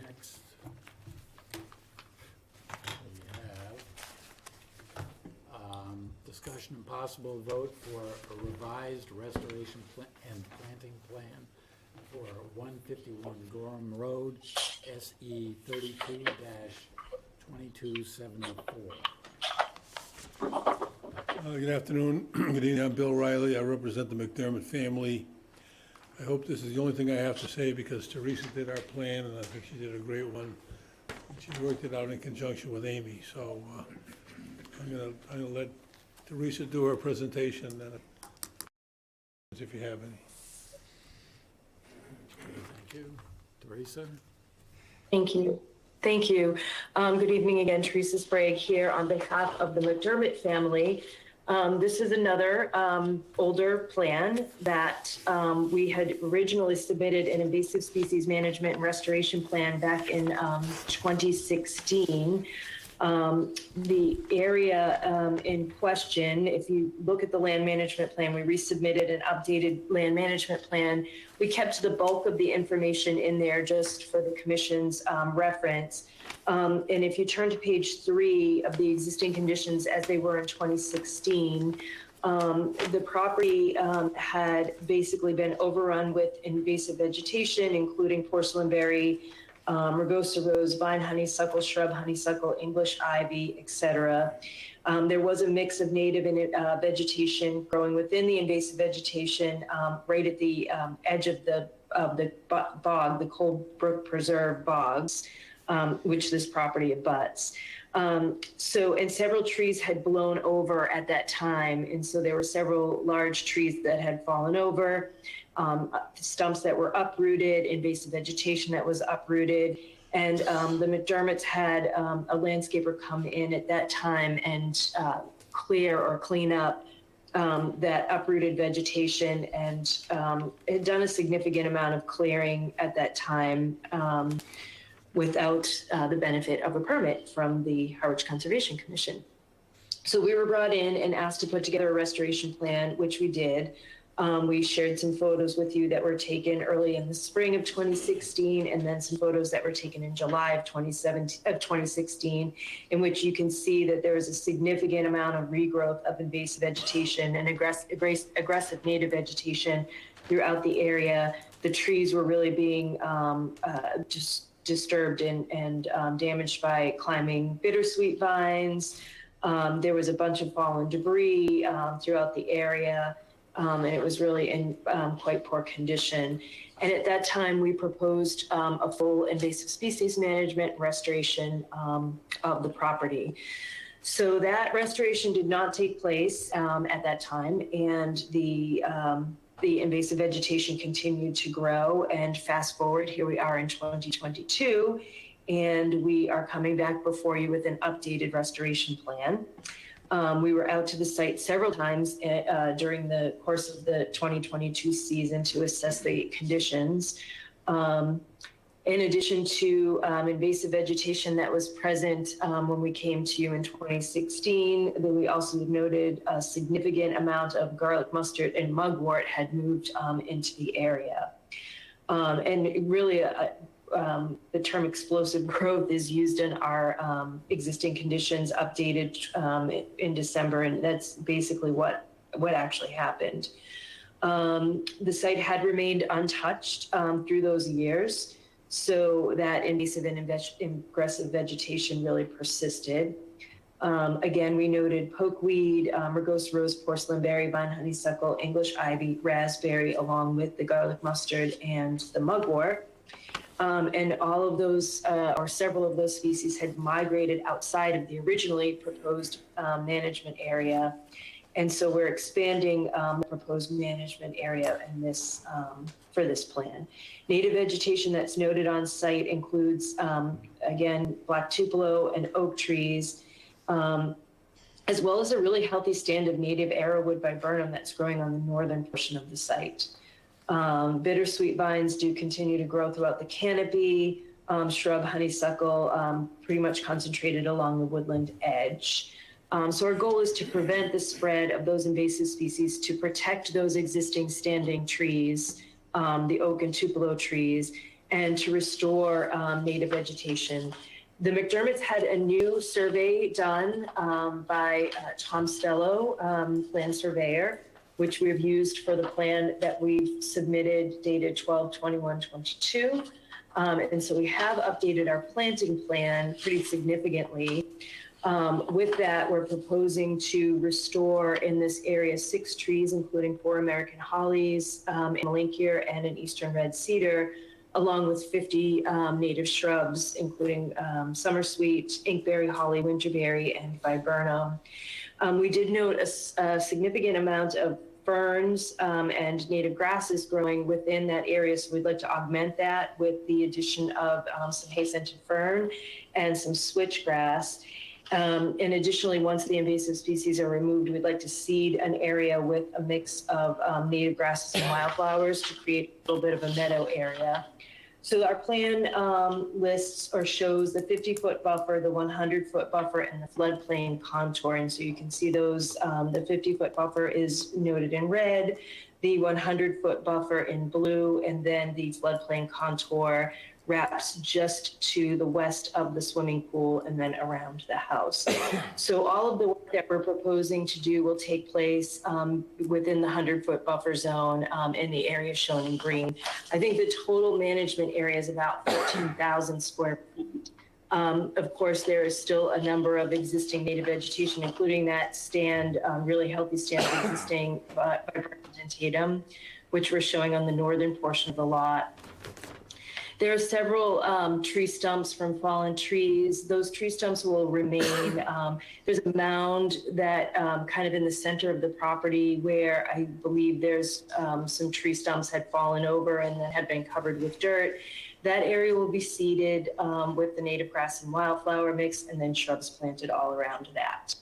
Next, we have discussion and possible vote for a revised restoration and planting plan for 151 Gorham Road, SE 32-2274. Good afternoon, good evening, I'm Bill Riley, I represent the McDermott family. I hope this is the only thing I have to say, because Teresa did our plan, and I think she did a great one. She worked it out in conjunction with Amy, so I'm gonna let Teresa do her presentation, then if you have any. Thank you. Teresa? Thank you. Thank you. Good evening again, Teresa Sprague here on behalf of the McDermott family. This is another older plan that we had originally submitted an invasive species management and restoration plan back in 2016. The area in question, if you look at the land management plan, we resubmitted an updated land management plan. We kept the bulk of the information in there just for the commission's reference. And if you turn to page 3 of the existing conditions as they were in 2016, the property had basically been overrun with invasive vegetation, including porcelainberry, rugosa rose, vine honeysuckle, shrub honeysuckle, English ivy, etc. There was a mix of native and vegetation growing within the invasive vegetation right at the edge of the bog, the Cold Brook Preserve bogs, which this property abuts. And several trees had blown over at that time. And so there were several large trees that had fallen over, stumps that were uprooted, invasive vegetation that was uprooted. And the McDermotts had a landscaper come in at that time and clear or clean up that uprooted vegetation, and had done a significant amount of clearing at that time without the benefit of a permit from the Harwich Conservation Commission. So we were brought in and asked to put together a restoration plan, which we did. We shared some photos with you that were taken early in the spring of 2016, and then some photos that were taken in July of 2016, in which you can see that there is a significant amount of regrowth of invasive vegetation and aggressive native vegetation throughout the area. The trees were really being just disturbed and damaged by climbing bittersweet vines. There was a bunch of fallen debris throughout the area. And it was really in quite poor condition. And at that time, we proposed a full invasive species management restoration of the property. So that restoration did not take place at that time, and the invasive vegetation continued to grow. And fast forward, here we are in 2022, and we are coming back before you with an updated restoration plan. We were out to the site several times during the course of the 2022 season to assess the conditions. In addition to invasive vegetation that was present when we came to you in 2016, then we also noted a significant amount of garlic mustard and mugwort had moved into the area. And really, the term explosive growth is used in our existing conditions updated in December, and that's basically what actually happened. The site had remained untouched through those years, so that invasive and aggressive vegetation really persisted. Again, we noted pokeweed, rugosa rose, porcelainberry, vine honeysuckle, English ivy, raspberry, along with the garlic mustard and the mugwort. And all of those, or several of those species had migrated outside of the originally proposed management area. And so we're expanding the proposed management area in this, for this plan. Native vegetation that's noted on site includes, again, black tupelo and oak trees, as well as a really healthy stand of native arrowwood viburnum that's growing on the northern portion of the site. Bittersweet vines do continue to grow throughout the canopy. Shrub honeysuckle pretty much concentrated along the woodland edge. So our goal is to prevent the spread of those invasive species, to protect those existing standing trees, the oak and tupelo trees, and to restore native vegetation. The McDermotts had a new survey done by Tom Stello, land surveyor, which we've used for the plan that we've submitted dated 12/21/22. And so we have updated our planting plan pretty significantly. With that, we're proposing to restore in this area 6 trees, including 4 American hollies, a malinkyr, and an eastern red cedar, along with 50 native shrubs, including summersweet, inkberry, holly, winterberry, and viburnum. We did note a significant amount of ferns and native grasses growing within that area, so we'd like to augment that with the addition of some hay-scented fern and some switchgrass. And additionally, once the invasive species are removed, we'd like to seed an area with a mix of native grasses and wildflowers to create a little bit of a meadow area. So our plan lists or shows the 50-foot buffer, the 100-foot buffer, and the floodplain contouring. So you can see those, the 50-foot buffer is noted in red, the 100-foot buffer in blue, and then the floodplain contour wraps just to the west of the swimming pool and then around the house. So all of the work that we're proposing to do will take place within the 100-foot buffer zone in the area shown in green. I think the total management area is about 14,000 square feet. Of course, there is still a number of existing native vegetation, including that really healthy stand of existing dentatum, which we're showing on the northern portion of the lot. There are several tree stumps from fallen trees. Those tree stumps will remain. There's a mound that kind of in the center of the property where I believe there's some tree stumps had fallen over and then had been covered with dirt. That area will be seeded with the native grass and wildflower mix, and then shrubs planted all around that.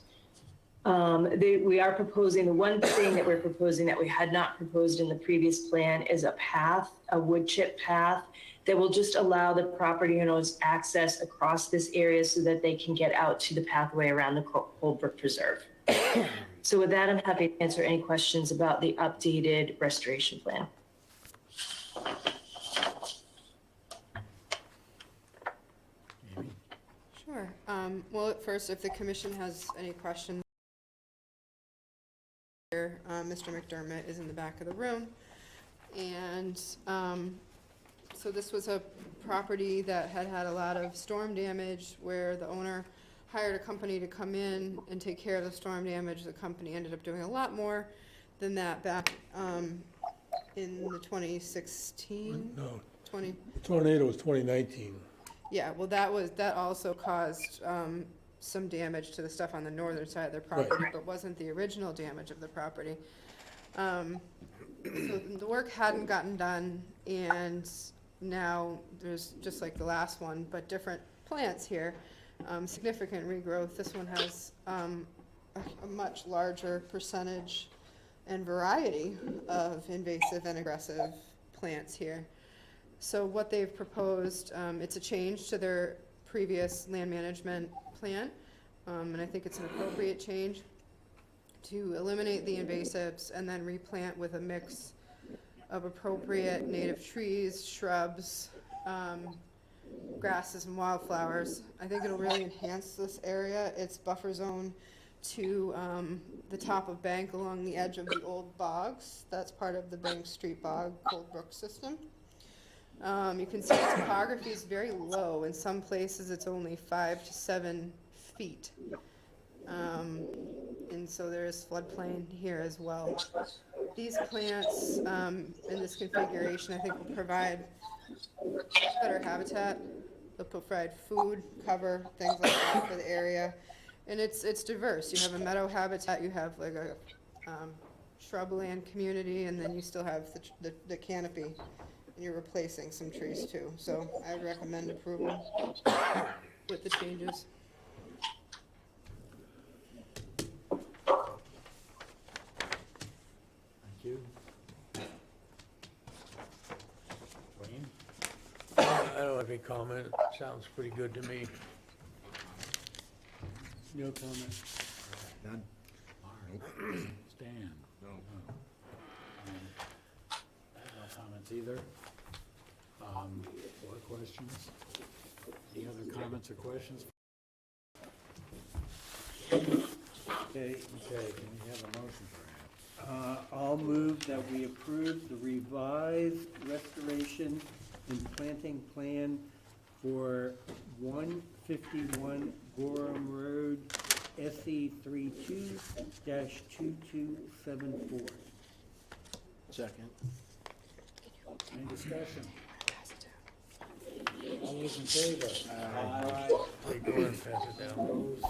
We are proposing, the one thing that we're proposing that we had not proposed in the previous plan is a path, a wood chip path that will just allow the property owners access across this area so that they can get out to the pathway around the Coldbrook Preserve. So with that, I'm happy to answer any questions about the updated restoration plan. Amy? Sure. Well, at first, if the commission has any questions, Mr. McDermott is in the back of the room. And so this was a property that had had a lot of storm damage where the owner hired a company to come in and take care of the storm damage. The company ended up doing a lot more than that back in the 2016, No, 20, tornado was 2019. yeah, well, that also caused some damage to the stuff on the northern side of their property, Right. but wasn't the original damage of the property. So the work hadn't gotten done, and now there's, just like the last one, but different plants here, significant regrowth. This one has a much larger percentage and variety of invasive and aggressive plants here. So what they've proposed, it's a change to their previous land management plan, and I think it's an appropriate change to eliminate the invasives and then replant with a mix of appropriate native trees, shrubs, grasses, and wildflowers. I think it'll really enhance this area. It's buffer zone to the top of Bank along the edge of the old bogs. That's part of the Bank Street Bog Coldbrook system. You can see the topography is very low. In some places, it's only 5 to 7 feet. And so there is floodplain here as well. These plants in this configuration, I think, will provide better habitat. They'll provide food, cover, things like that for the area. And it's diverse. You have a meadow habitat, you have like a shrubland community, and then you still have the canopy, and you're replacing some trees too. So I would recommend approval with the changes. Thank you. Wayne? I don't have any comment. Sounds pretty good to me. No comment. None? Mark? Stan? No. I have no comments either. Or questions? Any other comments or questions? Okay, Okay, can we have a motion perhaps? I'll move that we approve the revised restoration and planting plan for 151 Gorham Road, SE 32-2274. Second. Any discussion? All those in favor? Aye. Hey, go ahead and pass it down. Opposed?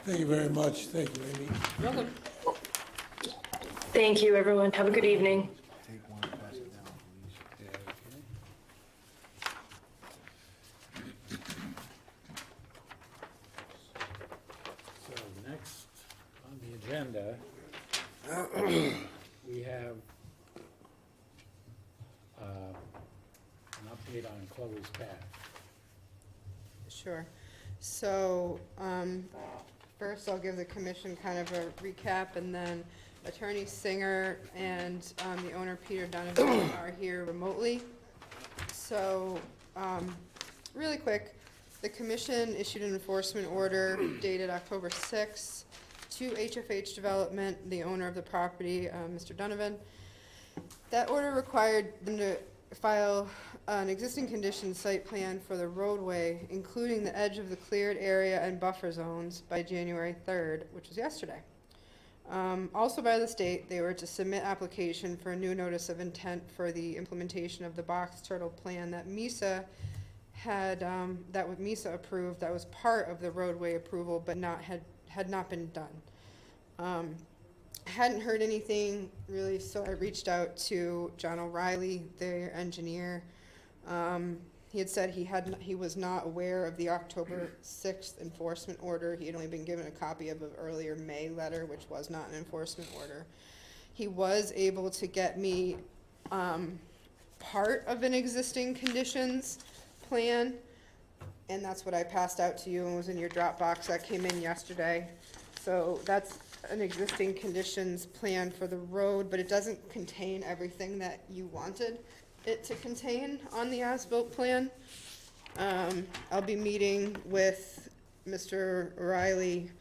Thank you very much. Thank you, Amy. Welcome. Thank you, everyone. Have a good evening. Take one, pass it down, please. Yeah, okay. we have an update on Chloe's path. Sure. So, first I'll give the commission kind of a recap, and then Attorney Singer and the owner Peter Donovan are here remotely. So, really quick, the commission issued an enforcement order dated October 6th to HFH Development, the owner of the property, Mr. Donovan. That order required them to file an existing condition site plan for the roadway, including the edge of the cleared area and buffer zones, by January 3rd, which was yesterday. Also by the state, they were to submit application for a new notice of intent for the implementation of the box turtle plan that MISA had, MISA approved, that was part of the roadway approval, but had not been done. Hadn't heard anything really, so I reached out to John O'Reilly, their engineer. He had said he was not aware of the October 6th enforcement order. He had only been given a copy of an earlier May letter, which was not an enforcement order. He was able to get me part of an existing conditions plan, and that's what I passed out to you and was in your Dropbox. That came in yesterday. So that's an existing conditions plan for the road, but it doesn't contain everything that you wanted it to contain on the as-built plan. I'll be meeting with Mr. O'Reilly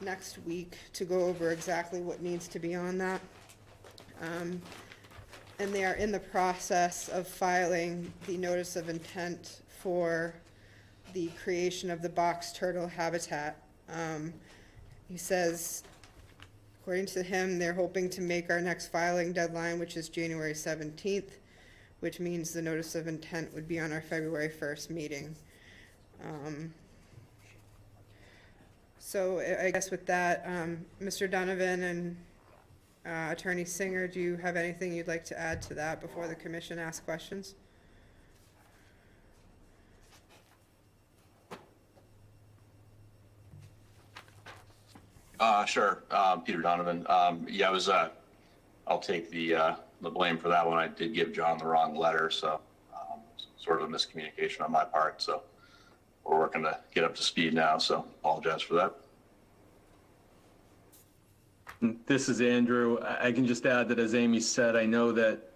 next week to go over exactly what needs to be on that. And they are in the process of filing the notice of intent for the creation of the box turtle habitat. He says, according to him, they're hoping to make our next filing deadline, which is January 17th, which means the notice of intent would be on our February 1st meeting. So I guess with that, Mr. Donovan and Attorney Singer, do you have anything you'd like to add to that before the commission asks questions? Sure. Peter Donovan. Yeah, I'll take the blame for that one. I did give John the wrong letter, so sort of a miscommunication on my part. So we're working to get up to speed now, so apologize for that. This is Andrew. I can just add that, as Amy said, I know that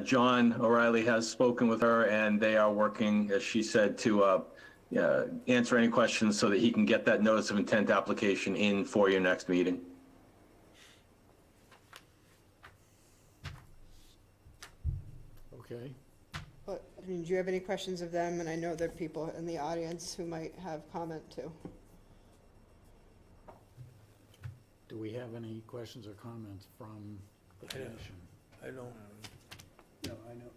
John O'Reilly has spoken with her, and they are working, as she said, to answer any questions so that he can get that notice of intent application in for your next meeting. Okay. But, I mean, do you have any questions of them? And I know there are people in the audience who might have comment too. Do we have any questions or comments from the I don't. commission? I don't. No, I know.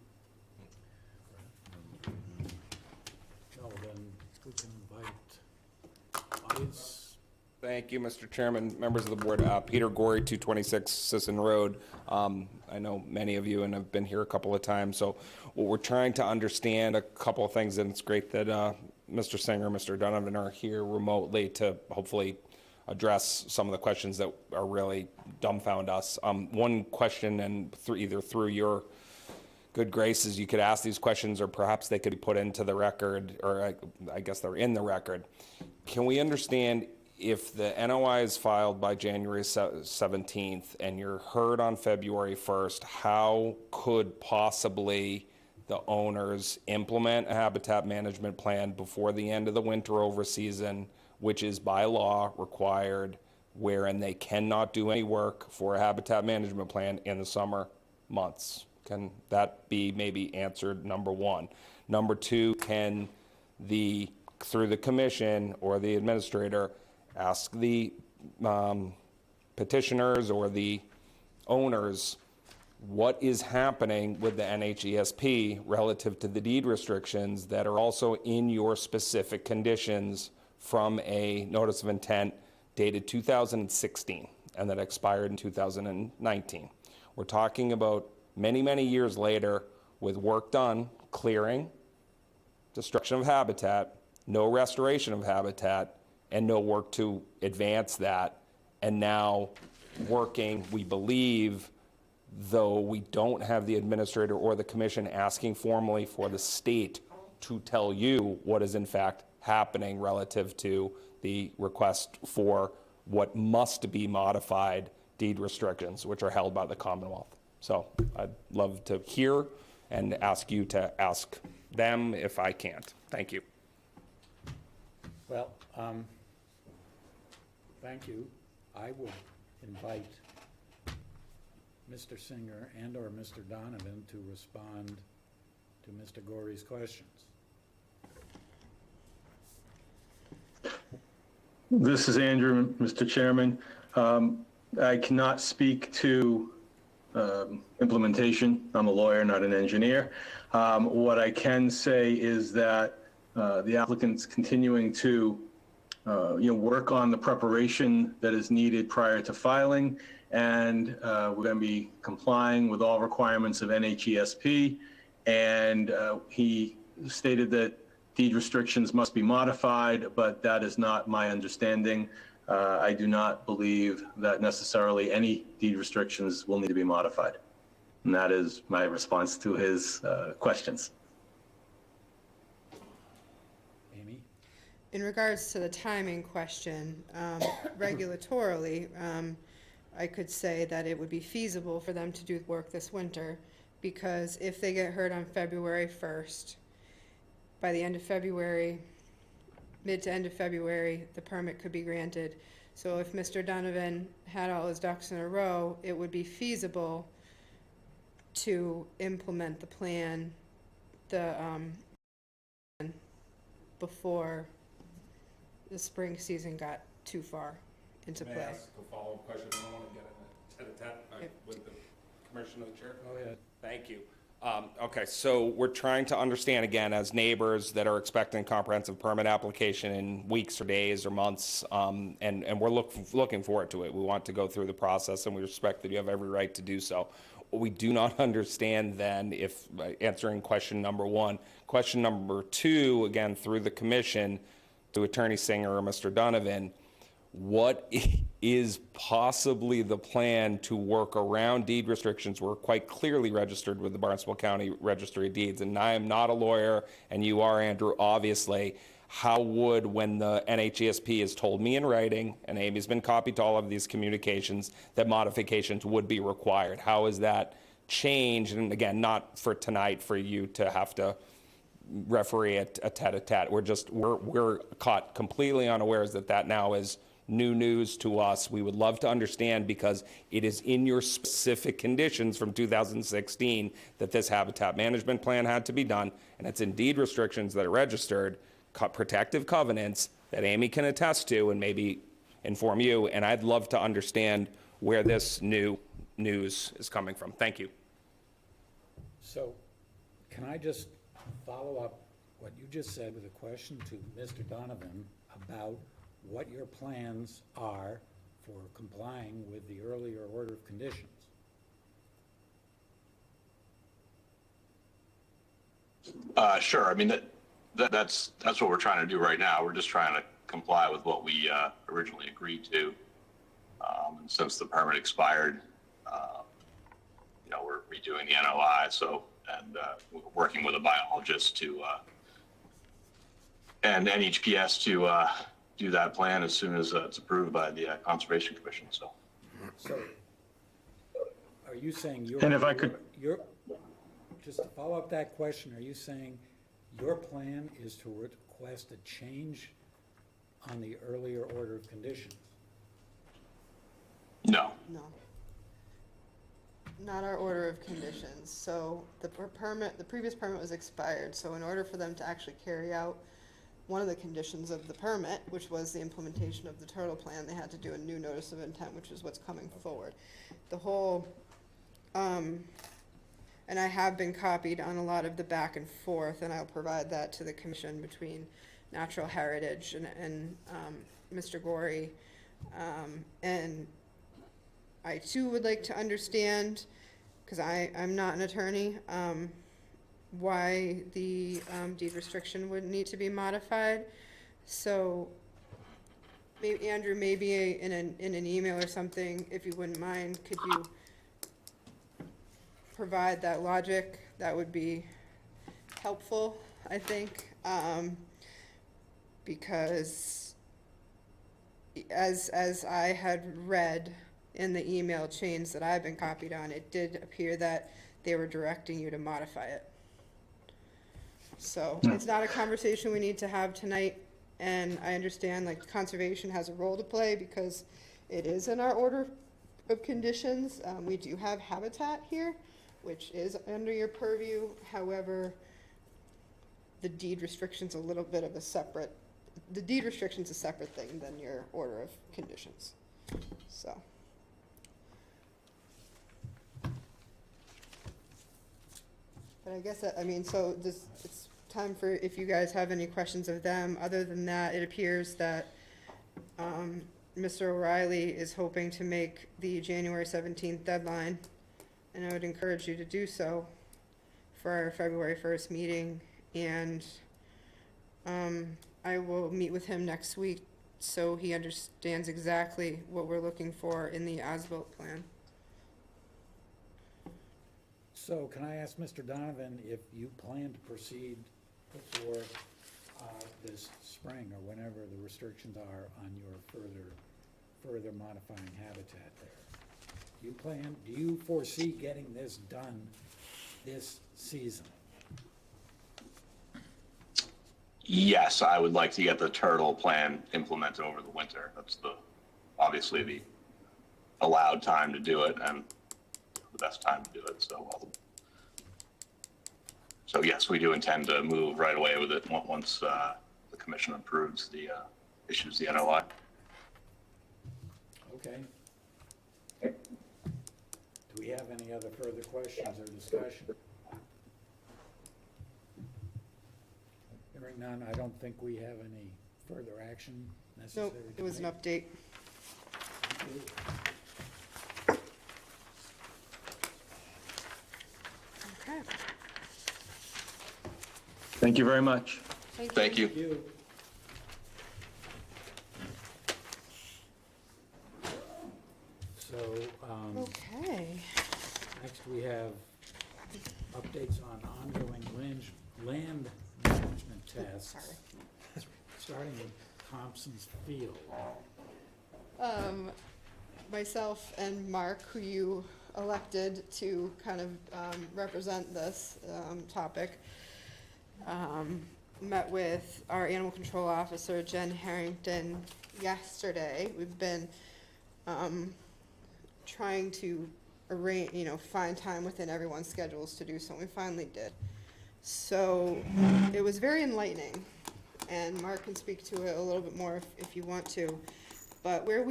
No, then we can invite audience. Thank you, Mr. Chairman, members of the board. Peter Gorey, 226 Sisson Road. I know many of you and have been here a couple of times. So what we're trying to understand, a couple of things, and it's great that Mr. Singer, Mr. Donovan are here remotely to hopefully address some of the questions that are really dumbfound us. One question, and either through your good graces, you could ask these questions, or perhaps they could be put into the record, or I guess they're in the record. Can we understand, if the NOI is filed by January 17th and you're heard on February 1st, how could possibly the owners implement a habitat management plan before the end of the winter over season, which is by law required, wherein they cannot do any work for a habitat management plan in the summer months? Can that be maybe answered, number one? Number two, can through the commission or the administrator, ask the petitioners or the owners what is happening with the NHESP relative to the deed restrictions that are also in your specific conditions from a notice of intent dated 2016 and that expired in 2019. We're talking about many, many years later with work done, clearing, destruction of habitat, no restoration of habitat, and no work to advance that. And now working, we believe, though we don't have the administrator or the commission asking formally for the state to tell you what is in fact happening relative to the request for what must be modified deed restrictions, which are held by the Commonwealth. So I'd love to hear and ask you to ask them if I can't. Thank you. Well, thank you. I would invite Mr. Singer and/or Mr. Donovan to respond to Mr. Gorey's questions. This is Andrew, Mr. Chairman. I cannot speak to implementation. I'm a lawyer, not an engineer. What I can say is that the applicant's continuing to work on the preparation that is needed prior to filing, and we're going to be complying with all requirements of NHESP. And he stated that deed restrictions must be modified, but that is not my understanding. I do not believe that necessarily any deed restrictions will need to be modified. And that is my response to his questions. Amy? In regards to the timing question, regulatorily, I could say that it would be feasible for them to do work this winter, because if they get heard on February 1st, by the end of February, mid to end of February, the permit could be granted. So if Mr. Donovan had all his ducks in a row, it would be feasible to implement the plan, before the spring season got too far into play. May I ask a follow-up question? I don't want to get in a tete-a-tete with the commissioner of the chair. Go ahead. Thank you. Okay, so we're trying to understand, again, as neighbors that are expecting a comprehensive permit application in weeks or days or months, and we're looking forward to it. We want to go through the process, and we respect that you have every right to do so. What we do not understand then, if answering question number one, question number two, again, through the commission, to Attorney Singer or Mr. Donovan, what is possibly the plan to work around deed restrictions? We're quite clearly registered with the Barnstable County Registry of Deeds, and I am not a lawyer, and you are, Andrew, obviously. How would, when the NHESP has told me in writing, and Amy's been copied to all of these communications, that modifications would be required? How is that changed? And again, not for tonight for you to have to referee a tete-a-tete. We're caught completely unawares that now is new news to us. We would love to understand, because it is in your specific conditions from 2016 that this habitat management plan had to be done, and it's in deed restrictions that are registered, protective covenants that Amy can attest to and maybe inform you, and I'd love to understand where this new news is coming from. Thank you. So, can I just follow up what you just said with a question to Mr. Donovan about what your plans are for complying with the earlier order of conditions? Sure. I mean, that's what we're trying to do right now. We're just trying to comply with what we originally agreed to. And since the permit expired, we're redoing the NOI. So, and we're working with a biologist and NHPS to do that plan as soon as it's approved by the Conservation Commission. So Are you saying And if I could- just to follow up that question, are you saying your plan is to request a change on the earlier order of conditions? no. No. Not our order of conditions. So the previous permit was expired, so in order for them to actually carry out one of the conditions of the permit, which was the implementation of the turtle plan, they had to do a new notice of intent, which is what's coming forward. The whole, and I have been copied on a lot of the back and forth, and I'll provide that to the commission between Natural Heritage and Mr. Gorey. And I too would like to understand, because I'm not an attorney, why the deed restriction would need to be modified. So maybe, Andrew, maybe in an email or something, if you wouldn't mind, could you provide that logic? That would be helpful, I think, because as I had read in the email chains that I've been copied on, it did appear that they were directing you to modify it. So it's not a conversation we need to have tonight, and I understand like conservation has a role to play because it is in our order of conditions. We do have habitat here, which is under your purview. However, the deed restriction's a little bit of a separate, the deed restriction's a separate thing than your order of conditions, so. But I guess, I mean, so this, it's time for, if you guys have any questions of them. Other than that, it appears that Mr. O'Reilly is hoping to make the January 17th deadline, and I would encourage you to do so for our February 1st meeting. And I will meet with him next week so he understands exactly what we're looking for in the as-built plan. So can I ask Mr. Donovan if you plan to proceed before this spring or whenever the restrictions are on your further modifying habitat there? Do you foresee getting this done this season? Yes, I would like to get the turtle plan implemented over the winter. That's obviously the allowed time to do it and the best time to do it. So yes, we do intend to move right away with it once the commission approves issues the NOI. Okay. Do we have any other further questions or discussion? Hearing none, I don't think we have any further action necessary. Nope, it was an tonight. update. Thank you. Okay, Thank you very much. Thank you. Thank you. So, okay. next we have updates on ongoing land management tests. Sorry. Starting with Thompson's Field. Myself and Mark, who you elected to kind of represent this topic, met with our animal control officer, Jen Harrington, yesterday. We've been trying to arrange, find time within everyone's schedules to do so, and we finally did. So it was very enlightening, and Mark can speak to it a little bit more if you want to. But what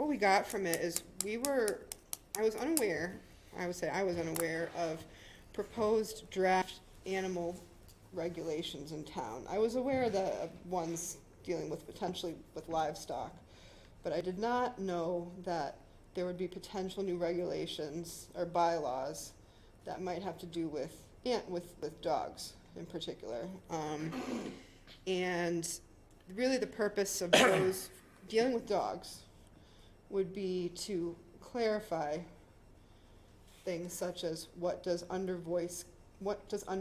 we got from it is I was unaware of proposed draft animal regulations in town. I was aware of the ones dealing with potentially with livestock, but I did not know that there would be potential new regulations or bylaws that might have to do with dogs in particular. And really the purpose of those dealing with dogs would be to clarify things such as what does under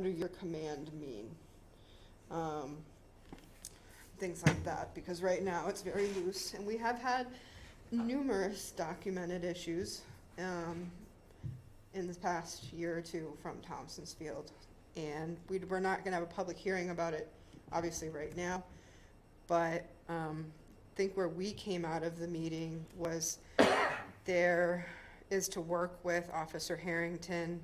your command mean? Things like that, because right now it's very loose, and we have had numerous documented issues in this past year or two from Thompson's Field. And we're not gonna have a public hearing about it, obviously, right now, but I think where we came out of the meeting was there is to work with Officer Harrington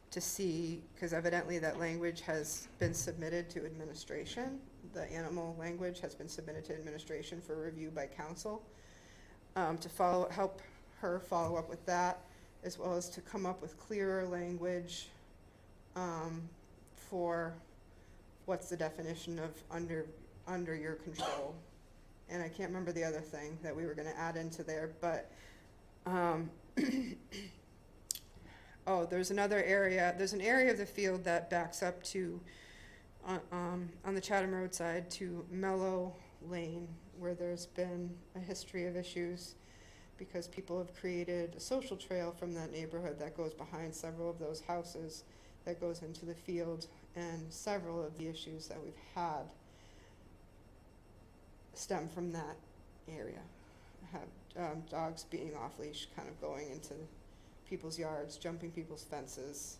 to see, because evidently that language has been submitted to administration. The animal language has been submitted to administration for review by council, to help her follow up with that, as well as to come up with clearer language for what's the definition of under your control. And I can't remember the other thing that we were gonna add into there, but there's an area of the field that backs up to on the Chatham Road side to Mellow Lane, where there's been a history of issues because people have created a social trail from that neighborhood that goes behind several of those houses, that goes into the field, and several of the issues that we've had stem from that area. Have dogs being off leash, kind of going into people's yards, jumping people's fences,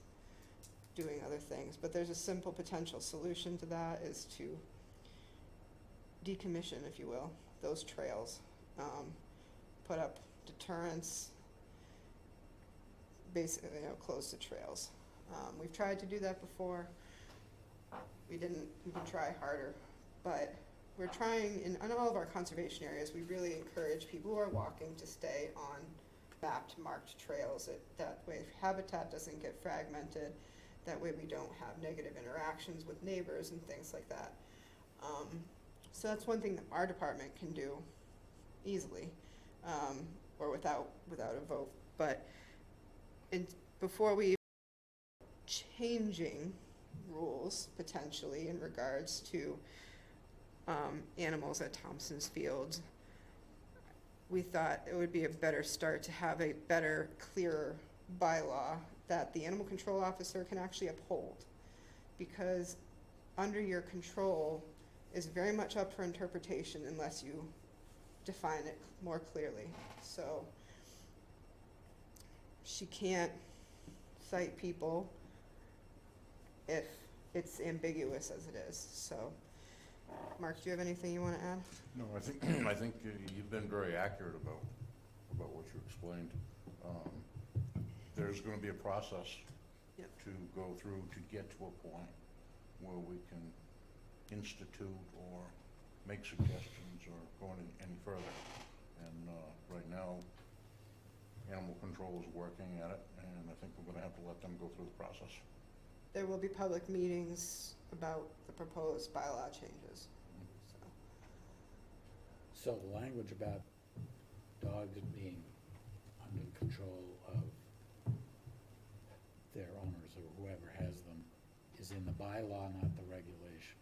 doing other things. But there's a simple potential solution to that, is to decommission, if you will, those trails, put up deterrents, basically, close the trails. We've tried to do that before. We can try harder, but we're trying in all of our conservation areas. We really encourage people who are walking to stay on mapped, marked trails. That way habitat doesn't get fragmented. That way we don't have negative interactions with neighbors and things like that. So that's one thing that our department can do easily, or without a vote. But before we changing rules potentially in regards to animals at Thompson's Field, we thought it would be a better start to have a better, clearer bylaw that the animal control officer can actually uphold, because under your control is very much up for interpretation unless you define it more clearly. So she can't cite people if it's ambiguous as it is. So, Mark, do you have anything you want to add? No, I think you've been very accurate about what you explained. There's going to be a process Yep. to go through to get to a point where we can institute or make suggestions or go any further. And right now, animal control is working at it, and I think we're going to have to let them go through the process. There will be public meetings about the proposed bylaw changes. So the language about dogs being under the control of their owners or whoever has them is in the bylaw, not the regulation.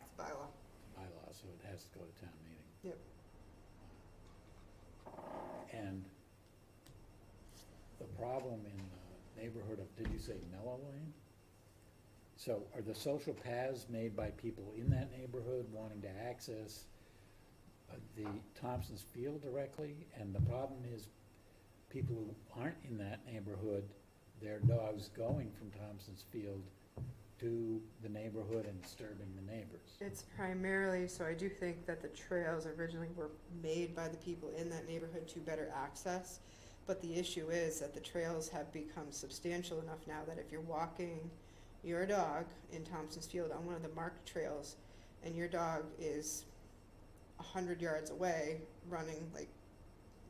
It's bylaw. Bylaw, so it has to go to town meeting. Yep. And the problem in the neighborhood of, did you say Mellow Lane? So are the social paths made by people in that neighborhood wanting to access the Thompson's Field directly? And the problem is, people who aren't in that neighborhood, their dogs going from Thompson's Field to the neighborhood and disturbing the neighbors. It's primarily, so I do think that the trails originally were made by the people in that neighborhood to better access. But the issue is that the trails have become substantial enough now that if you're walking your dog in Thompson's Field on one of the marked trails, and your dog is 100 yards away running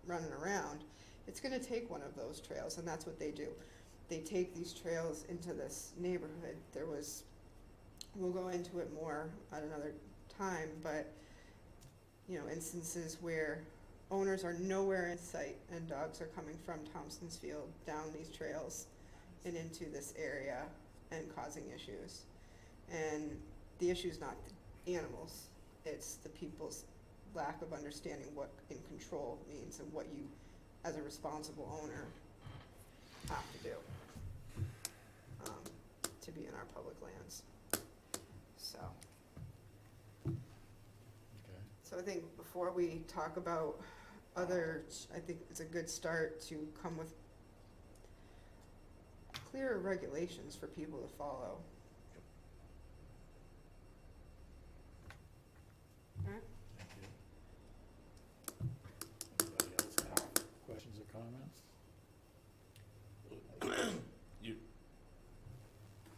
around, it's going to take one of those trails, and that's what they do. They take these trails into this neighborhood. We'll go into it more at another time, but instances where owners are nowhere in sight and dogs are coming from Thompson's Field down these trails and into this area and causing issues. And the issue is not the animals, it's the people's lack of understanding what in control means and what you, as a responsible owner, have to do to be in our public lands. So. Okay. So I think before we talk about I think it's a good start to come with clearer regulations for people to follow. Alright. Thank you. Anybody else have questions or comments?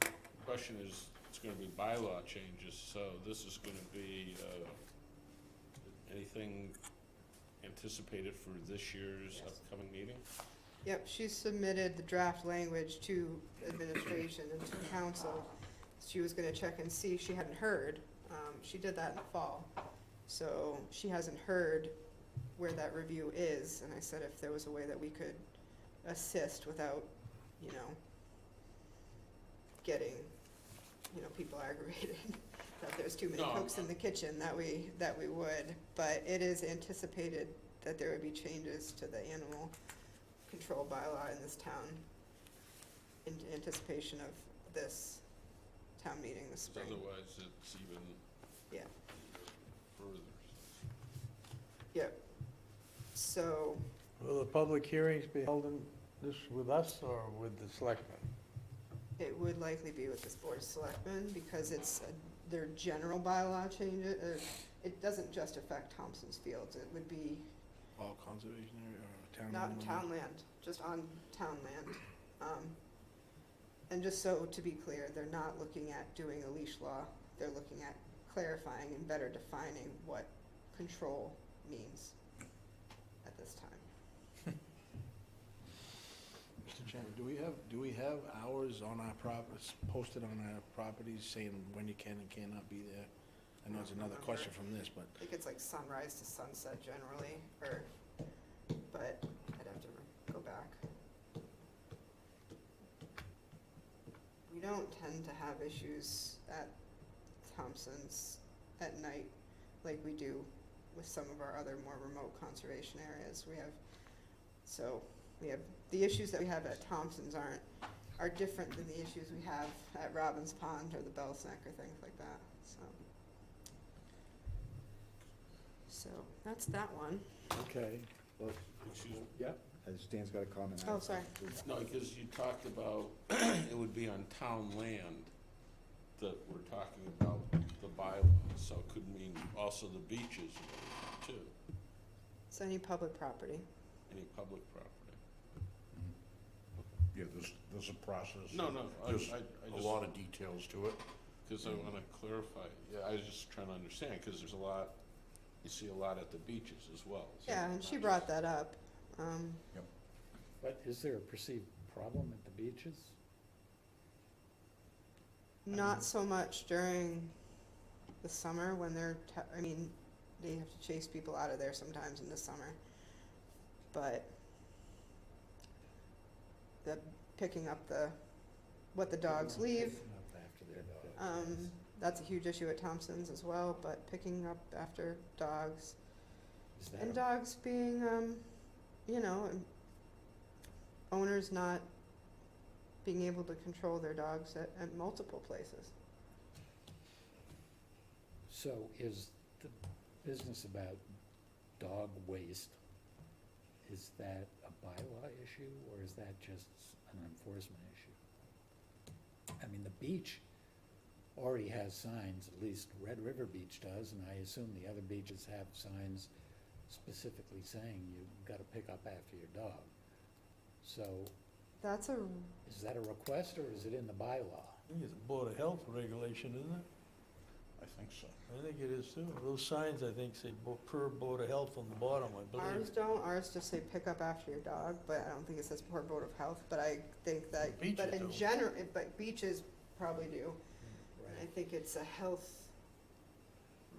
The question is, it's gonna be bylaw changes, so this is gonna be, anything anticipated for this year's upcoming meeting? Yep, she submitted the draft language to administration and to council. She was gonna check and see, she hadn't heard. She did that in the fall. So she hasn't heard where that review is, and I said if there was a way that we could assist without, getting, people aggravated, that there's too many No, cooks in the kitchen, that we would, but it is anticipated that there would be changes to the animal control bylaw in this town in anticipation of this town meeting this 'cause spring. otherwise it's even Yeah, further. yep. So, Will the public hearings be held in this with us or with the selectmen? it would likely be with this board of selectmen, because it's their general bylaw changes, it doesn't just affect Thompson's Fields, it would be All conservation area or town? not town land, just on town land. And just so to be clear, they're not looking at doing a leash law, they're looking at clarifying and better defining what control means at this time. Mr. Chairman, do we have hours on our properties, posted on our properties saying when you can and cannot be there? I know it's another question from this, but I think it's like sunrise to sunset generally, but I'd have to go back. We don't tend to have issues at Thompson's at night like we do with some of our other more remote conservation areas. We have, the issues that we have at Thompson's are different than the issues we have at Robbins Pond or the Bell's Neck or things like that, so that's that one. Okay, well, Excuse me. yeah, Stan's got a comment. Oh, sorry. No, because you talked about, it would be on town land that we're talking about the bylaws, so it could mean also the beaches too, It's any public property. any public property. Yeah, there's a process. No, I There's just, a lot of details to it. because I want to clarify, yeah, I was just trying to understand, because there's a lot, you see a lot at the beaches as well. so Yeah, and not she just- brought that up. But is there a perceived problem at the beaches? Not so much during the summer when they have to chase people out of there sometimes in the summer. But the picking up what the dogs leave, Picking up after their dogs. that's a huge issue at Thompson's as well, but picking up after dogs. Is that And a- dogs being, owners not being able to control their dogs at multiple places. So is the business about dog waste, is that a bylaw issue, or is that just an enforcement issue? I mean, the beach already has signs, at least Red River Beach does, and I assume the other beaches have signs specifically saying you've got to pick up after your dog. So That's is that a request, or is it in the bylaw? I think it's a Board of Health regulation, isn't it? I think so. I think it is too. Those signs, I think, say per Board of Health on the bottom, I believe. ours just say pick up after your dog, but I don't think it says for Board of Health, but I think that, Beaches but in do. general, but beaches probably do. I think it's a health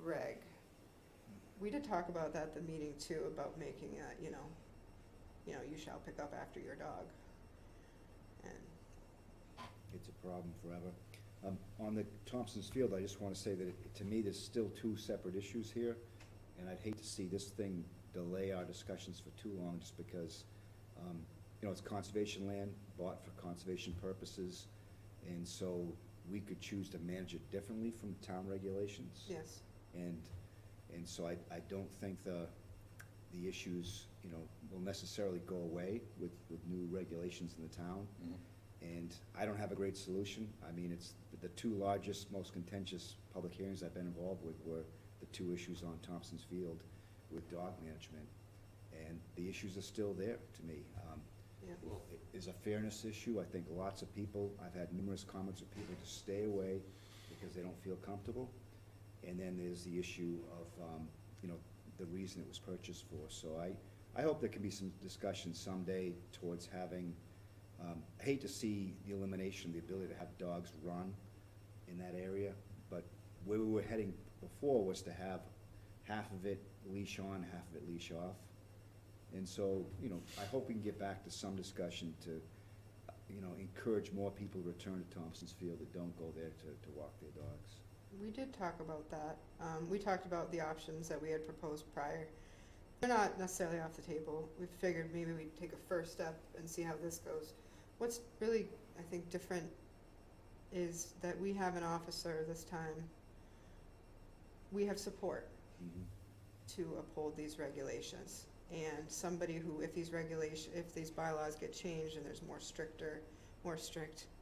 reg. We did talk about that at the meeting too, about making a, you shall pick up after your dog. And It's a problem forever. On the Thompson's Field, I just want to say that, to me, there's still two separate issues here, and I'd hate to see this thing delay our discussions for too long, just because, it's conservation land, bought for conservation purposes, and so we could choose to manage it differently from town regulations. yes, And so I don't think the issues, will necessarily go away with new regulations in the town. And I don't have a great solution. I mean, it's, the two largest, most contentious public hearings I've been involved with were the two issues on Thompson's Field with dog management. And the issues are still there to me. yeah. It is a fairness issue. I think lots of people, I've had numerous comments of people to stay away because they don't feel comfortable. And then there's the issue of, the reason it was purchased for. So I hope there can be some discussion someday towards having, I hate to see the elimination of the ability to have dogs run in that area, but where we were heading before was to have half of it leash on, half of it leash off. And so, I hope we can get back to some discussion to, encourage more people to return to Thompson's Field that don't go there to walk their dogs. We did talk about that. We talked about the options that we had proposed prior. They're not necessarily off the table. We figured maybe we'd take a first step and see how this goes. What's really, I think, different is that we have an officer this time. We have support to uphold these regulations. And somebody who, if these bylaws get changed and there's more strict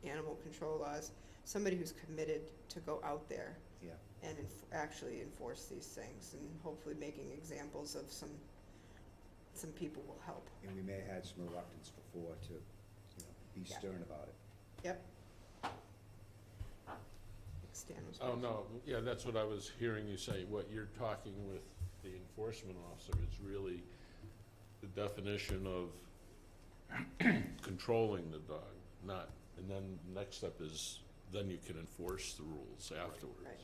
animal control laws, somebody who's committed to go out there Yeah. and actually enforce these things, and hopefully making examples of some people will help. And we may have had some reluctance before to, be Yeah. stern about it. Yep. Stan was. Oh, no, yeah, that's what I was hearing you say. What you're talking with the enforcement officer is really the definition of controlling the dog, not, and then the next step is, then you can enforce the rules afterwards. Right.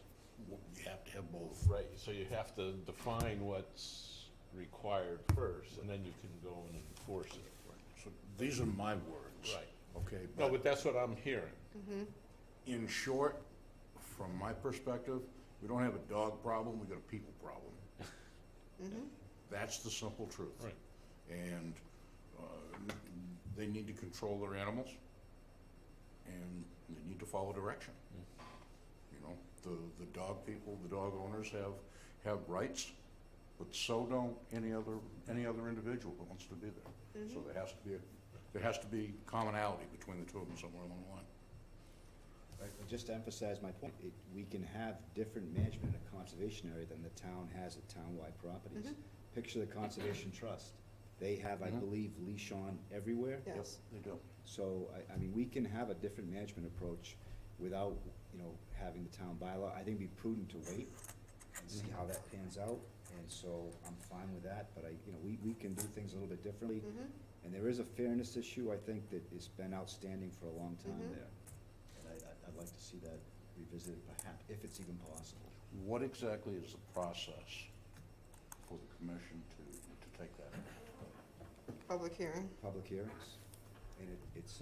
You have to have both. Right, so you have to define what's required first, and then you can go and enforce it. So these are my words. Right. Okay, No, but that's what I'm hearing. in short, from my perspective, we don't have a dog problem, we got a people problem. That's the simple truth. Right. And they need to control their animals, and they need to follow direction. You know, the dog people, the dog owners have rights, but so don't any other individual who wants to be there. So there has to be commonality between the two of them somewhere along the line. Right, just to emphasize my point, we can have different management in a conservation area than the town has at town-wide properties. Picture the Conservation Trust. They have, I believe, leash on everywhere. Yes. They do. So, I mean, we can have a different management approach without, having the town bylaw. I think it'd be prudent to wait and see how that pans out, and so I'm fine with that, but we can do things a little bit differently. And there is a fairness issue, I think, that has been outstanding for a long time there. And I'd like to see that revisited, perhaps, if it's even possible. What exactly is the process for the commission to take that? Public hearing. Public hearings, and it's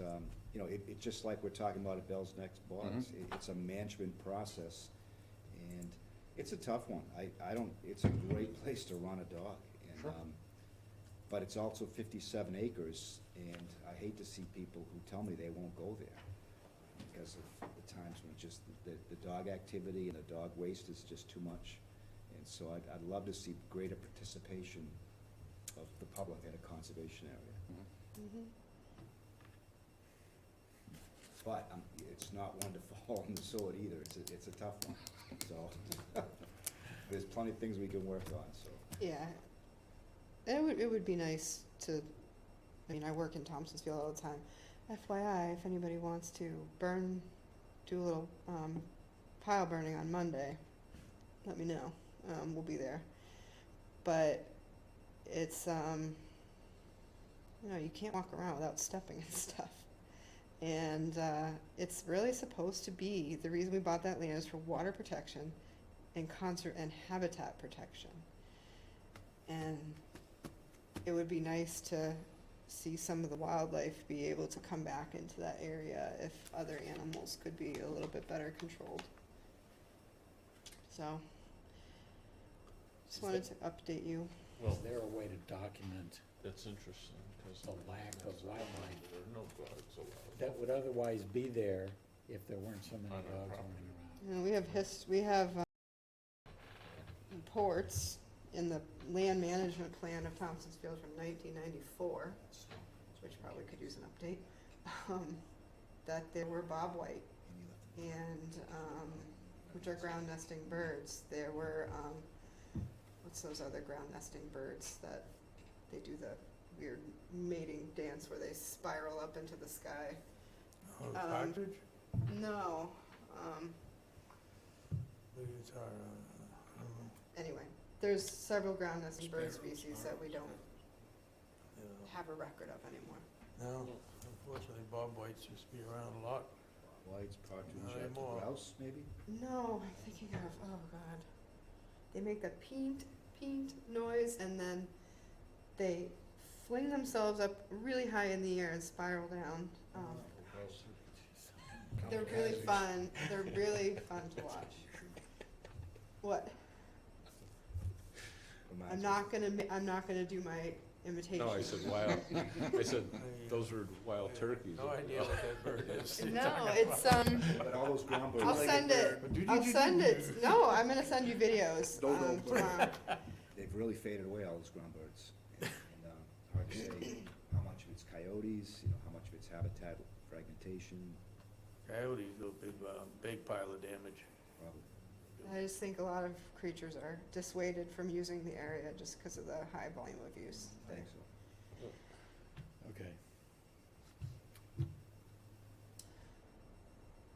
just like we're talking about at Bell's Next Box. It's a management process, and it's a tough one. It's a great place to run a dog. And, Sure. But it's also 57 acres, and I hate to see people who tell me they won't go there because of the times when just the dog activity and the dog waste is just too much. And so I'd love to see greater participation of the public at a conservation area. But it's not one to fall on the sword either. It's a tough one. So there's plenty of things we can work on, so. Yeah. It would be nice to, I work in Thompsonsfield all the time. FYI, if anybody wants to do a little pile burning on Monday, let me know. We'll be there. But it's, you can't walk around without stepping and stuff. And it's really supposed to be, the reason we bought that land is for water protection and habitat protection. And it would be nice to see some of the wildlife be able to come back into that area if other animals could be a little bit better controlled. So, just wanted to update you. Well, Is there a way to document that's interesting, because the lack of wildlife there are no dogs allowed. that would otherwise be there if there weren't so many On our dogs property. running around? We have reports in the land management plan of Thompsonsfield from 1994, which probably could use an update, that there were bobwhite and, which are ground nesting birds. There were, what's those other ground nesting birds that they do the weird mating dance where they spiral up into the sky? Partridge? No, These are, anyway, there's several ground nesting bird species that we don't have a record of anymore. no, unfortunately, bobwhites used to be around a lot. Whites, Not partridge, anymore. grouse, maybe? No, I'm thinking of, oh god. They make the peent noise and then they fling themselves up really high in the air and spiral down. They're really fun. They're really fun to watch. what? Reminds me. I'm not gonna do my imitation. No, I said wild, I said those were wild turkeys. No idea what that bird is. No, it's, But all those ground birds. I'll send it, no, I'm gonna send you videos, tomorrow. They've really faded away, all those ground birds. And hard to say how much of it's coyotes, how much of it's habitat fragmentation, Coyotes do a big pile of damage. probably. I just think a lot of creatures are dissuaded from using the area just because of the high volume of use. I think so. Okay.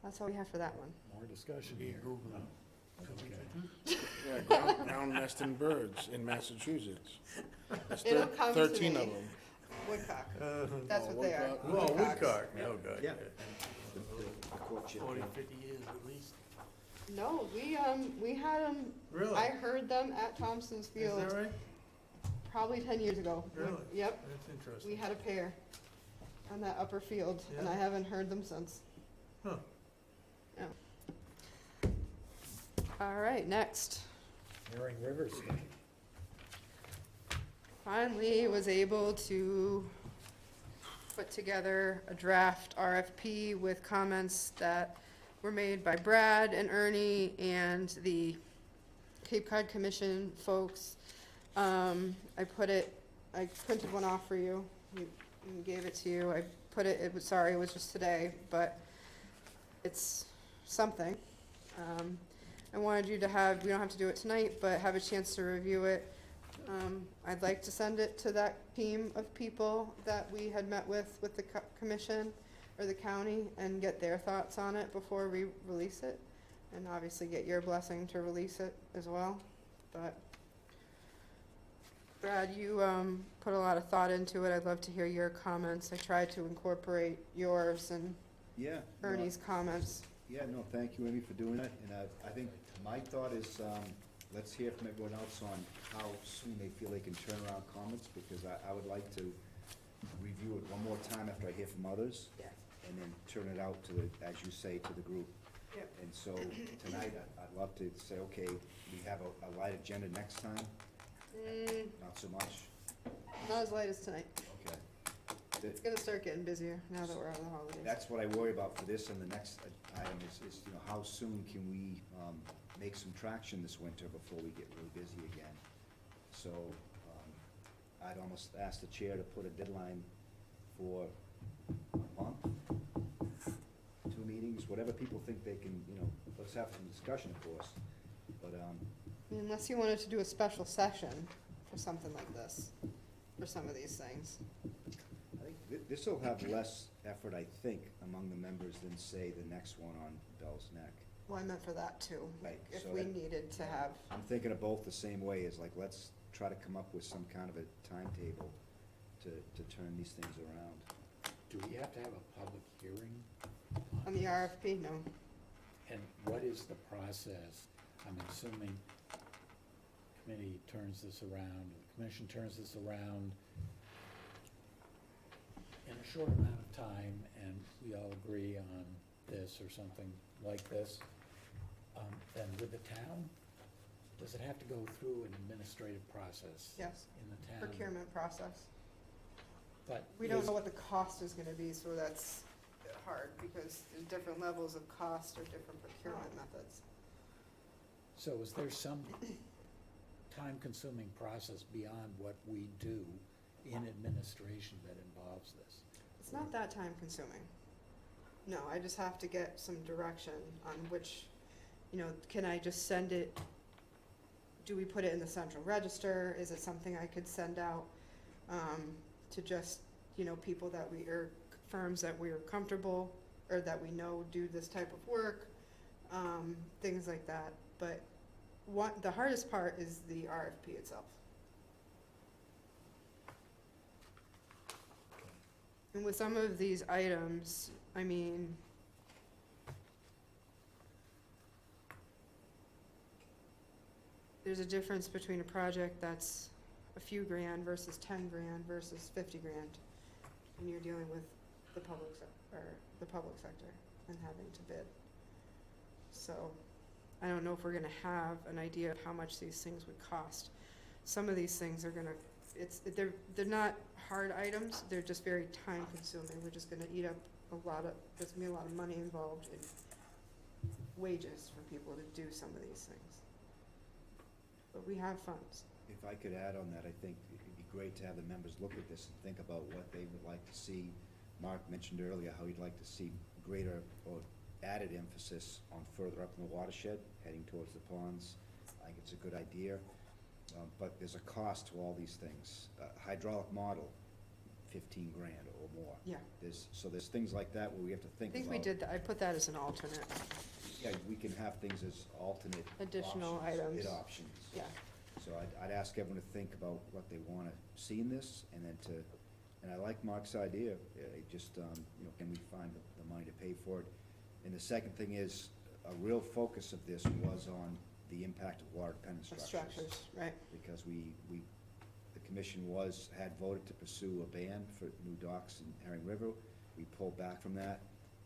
That's all we have for that one. More discussion You here. Google Oh, okay. Yeah, ground nesting birds in Massachusetts. There's It'll come to 13 me. of them. Woodcock, that's what they are. Oh, Woodcocks. woodcock, oh, good. Yeah. The courtship, 40, yeah. 50 years at least. No, we had them, Really? I heard them at Thompson's Is Field that right? probably 10 years ago. Really? Yep, That's interesting. we had a pair on that upper field, and Yeah. I haven't heard them since. Huh. Yeah. All right, next. Herring River Street. Finally was able to put together a draft RFP with comments that were made by Brad and Ernie and the Cape Cod Commission folks. I printed one off for you, and gave it to you. it was just today, but it's something. I wanted you to have, we don't have to do it tonight, but have a chance to review it. I'd like to send it to that team of people that we had met with the commission or the county, and get their thoughts on it before we release it. And obviously get your blessing to release it as well. But Brad, you put a lot of thought into it. I'd love to hear your comments. I tried to incorporate yours and Yeah. no, Ernie's comments. Yeah, no, thank you, Amy, for doing that, and I think my thought is, let's hear from everyone else on how soon they feel they can turn around comments, because I would like to review it one more time after I hear from others. Yeah. And then turn it out to the, as you say, to the group. Yep. And so tonight, I'd love to say, okay, we have a light agenda next time, not so much, Not as light as tonight. okay. It's gonna start getting busier now that we're on the holidays. That's what I worry about for this, and the next item is, how soon can we, make some traction this winter before we get really busy again? So, I'd almost ask the chair to put a deadline for a month, 2 meetings, whatever people think they can, let's have some discussion, of course, but, Unless you wanted to do a special session for something like this, for some of these things. I think this'll have less effort, I think, among the members than, say, the next one on Bell's Neck. Well, I meant for that too. Right, If so we that- needed to have, I'm thinking of both the same way, is like, let's try to come up with some kind of a timetable to turn these things around. Do we have to have a public hearing? on the RFP, no. And what is the process? I'm assuming committee turns this around, the commission turns this around in a short amount of time, and we all agree on this or something like this. Then with the town, does it have to go through an administrative process? Yes, In the town? procurement process. But We don't is- know what the cost is gonna be, so that's hard, because there's different levels of cost or different procurement methods. So is there some time-consuming process beyond what we do in administration that involves this? It's not that time consuming. No, I just have to get some direction on which, can I just send it? Do we put it in the central register? Is it something I could send out, to just, people that or firms that we're comfortable, or that we know do this type of work, things like that. But the hardest part is the RFP itself. And with some of these items, I mean, there's a difference between a project that's a few grand versus 10 grand versus 50 grand when you're dealing with the public sector and having to bid. So I don't know if we're gonna have an idea of how much these things would cost. Some of these things are gonna, they're not hard items, they're just very time consuming. We're just gonna eat up there's gonna be a lot of money involved in wages for people to do some of these things. But we have funds. If I could add on that, I think it'd be great to have the members look at this and think about what they would like to see. Mark mentioned earlier how he'd like to see greater or added emphasis on further up in the watershed, heading towards the ponds. I think it's a good idea, but there's a cost to all these things. Hydraulic model, 15 grand or more. Yeah. There's things like that where we have to I think about. think we did, I put that as an alternate. Yeah, we can have things as alternate. Additional options, items. bid options. Yeah. So I'd ask everyone to think about what they want to see in this, and then and I like Mark's idea, just, can we find the money to pay for it? And the second thing is, a real focus of this was on the impact of water dependent The structures. structures, right. Because the commission had voted to pursue a ban for new docks in Herring River. We pulled back from that.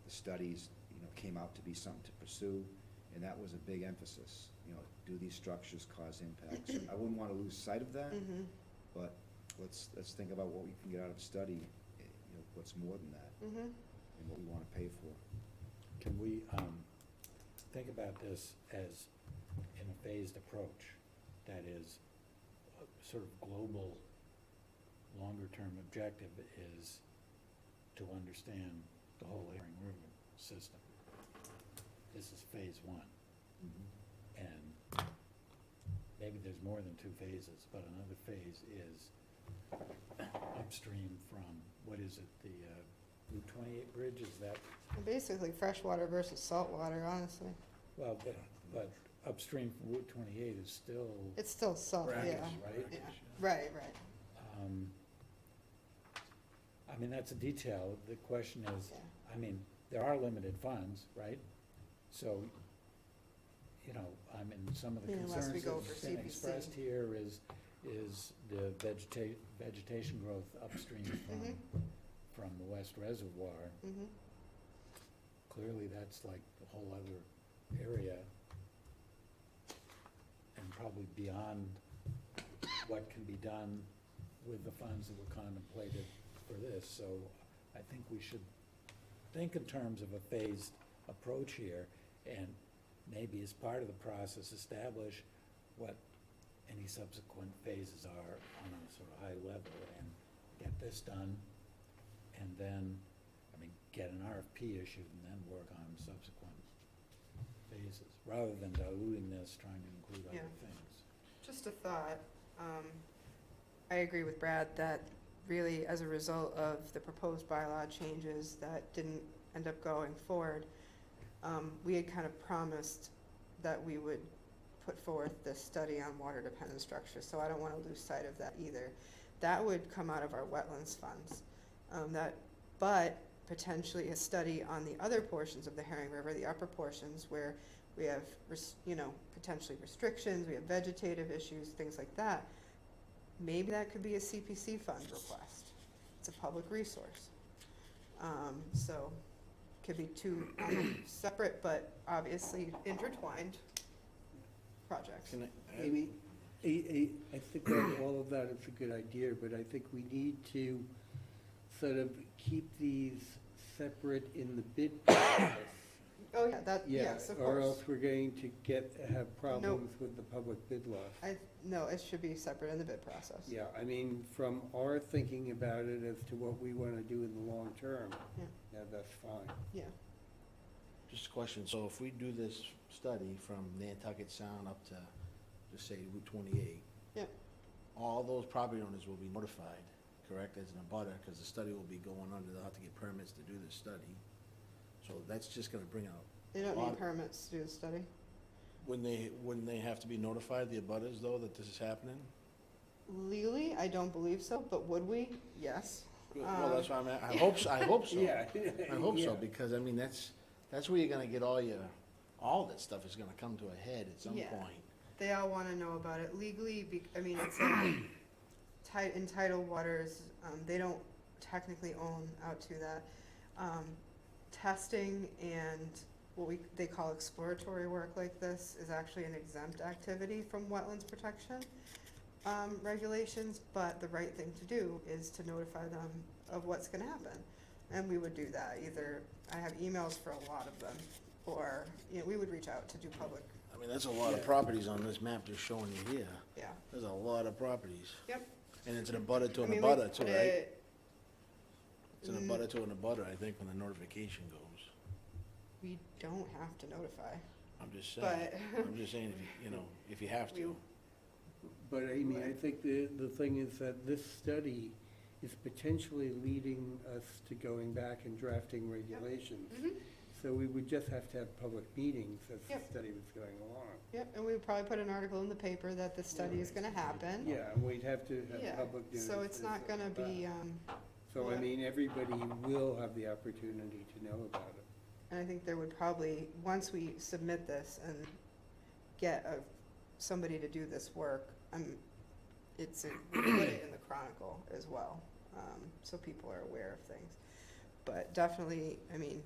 The studies, came out to be something to pursue, and that was a big emphasis. Do these structures cause impacts? I wouldn't want to lose sight of that, Mm-hmm. but let's think about what we can get out of the study, what's more than that, Mm-hmm. and what we want to pay for. Can we think about this as in a phased approach? That is, a sort of global, longer-term objective is to understand the whole Herring River system. This is phase one. And maybe there's more than 2 phases, but another phase is upstream from, what is it, the Route 28 bridge, is that? Basically freshwater versus saltwater, honestly. Well, but upstream from Route 28 is still It's still salt, yeah. brackish, right? Yeah. Right. I mean, that's a detail. The question is, Yeah. I mean, there are limited funds, right? So, I mean, some of the Yeah, unless we concerns go that for have been CPC. expressed here is the vegetation growth upstream from the West Reservoir. Mm-hmm. Clearly, that's like the whole other area, and probably beyond what can be done with the funds that were contemplated for this. So I think we should think in terms of a phased approach here, and maybe as part of the process, establish what any subsequent phases are on a sort of high level, and get this done, and then, get an RFP issued, and then work on subsequent phases, rather than diluting this, trying to include other Yeah. things. Just a thought, I agree with Brad that really as a result of the proposed bylaw changes that didn't end up going forward, we had kind of promised that we would put forth this study on water dependent structures, so I don't want to lose sight of that either. That would come out of our wetlands funds. But potentially a study on the other portions of the Herring River, the upper portions where we have, potentially restrictions, we have vegetative issues, things like that. Maybe that could be a CPC fund request. It's a public resource. So could be 2 separate but obviously intertwined projects. Can I, Amy, I think that all of that is a good idea, but I think we need to sort of keep these separate in the bid process. Oh, yeah, yes, of Or else course. we're going to have problems with the public bid law. No, it should be separate in the bid process. Yeah, I mean, from our thinking about it as to what we want to do in the long term, Yeah. that's fine. Yeah. just a question, so if we do this study from Nantucket Sound up to, just say, Route 28. Yeah. All those property owners will be notified, correct, as an abutter, because the study will be going under, they'll have to get permits to do this study. So that's just gonna bring out. They don't Lot- need permits to do the study. Wouldn't they have to be notified, the abutters, though, that this is happening? Legally, I don't believe so, but would we? Yes. Well, that's why I'm at, I hope so. I hope so, Yeah. yeah. Because, I mean, that's where you're gonna get all that stuff is gonna come to a head at some Yeah. point. They all want to know about it legally. It's in tidal waters. They don't technically own out to that. Testing and they call exploratory work like this is actually an exempt activity from wetlands protection regulations, but the right thing to do is to notify them of what's gonna happen. And we would do that, either, I have emails for a lot of them, or, we would reach out to do public, I mean, that's a lot of properties on this map they're showing you here. yeah. There's a lot of properties. Yep. And it's an abutter to I an mean, we abutter too, put right? it- It's an abutter to an abutter, I think, when the notification goes. We don't have to notify, I'm just saying, but. I'm just saying, if you have to. But Amy, I think the thing is that this study is potentially leading us to going back and drafting regulations. Mhm. So we would just have to have public meetings as the Yep. study was going along. Yep, and we would probably put an article in the paper that the study is gonna happen. Yeah, and we'd have to Yeah, have public notice. so it's not gonna be, So I yeah. mean, everybody will have the opportunity to know about it. and I think there would probably, once we submit this and get somebody to do this work, we put it in the Chronicle as well, so people are aware of things. But definitely, I mean,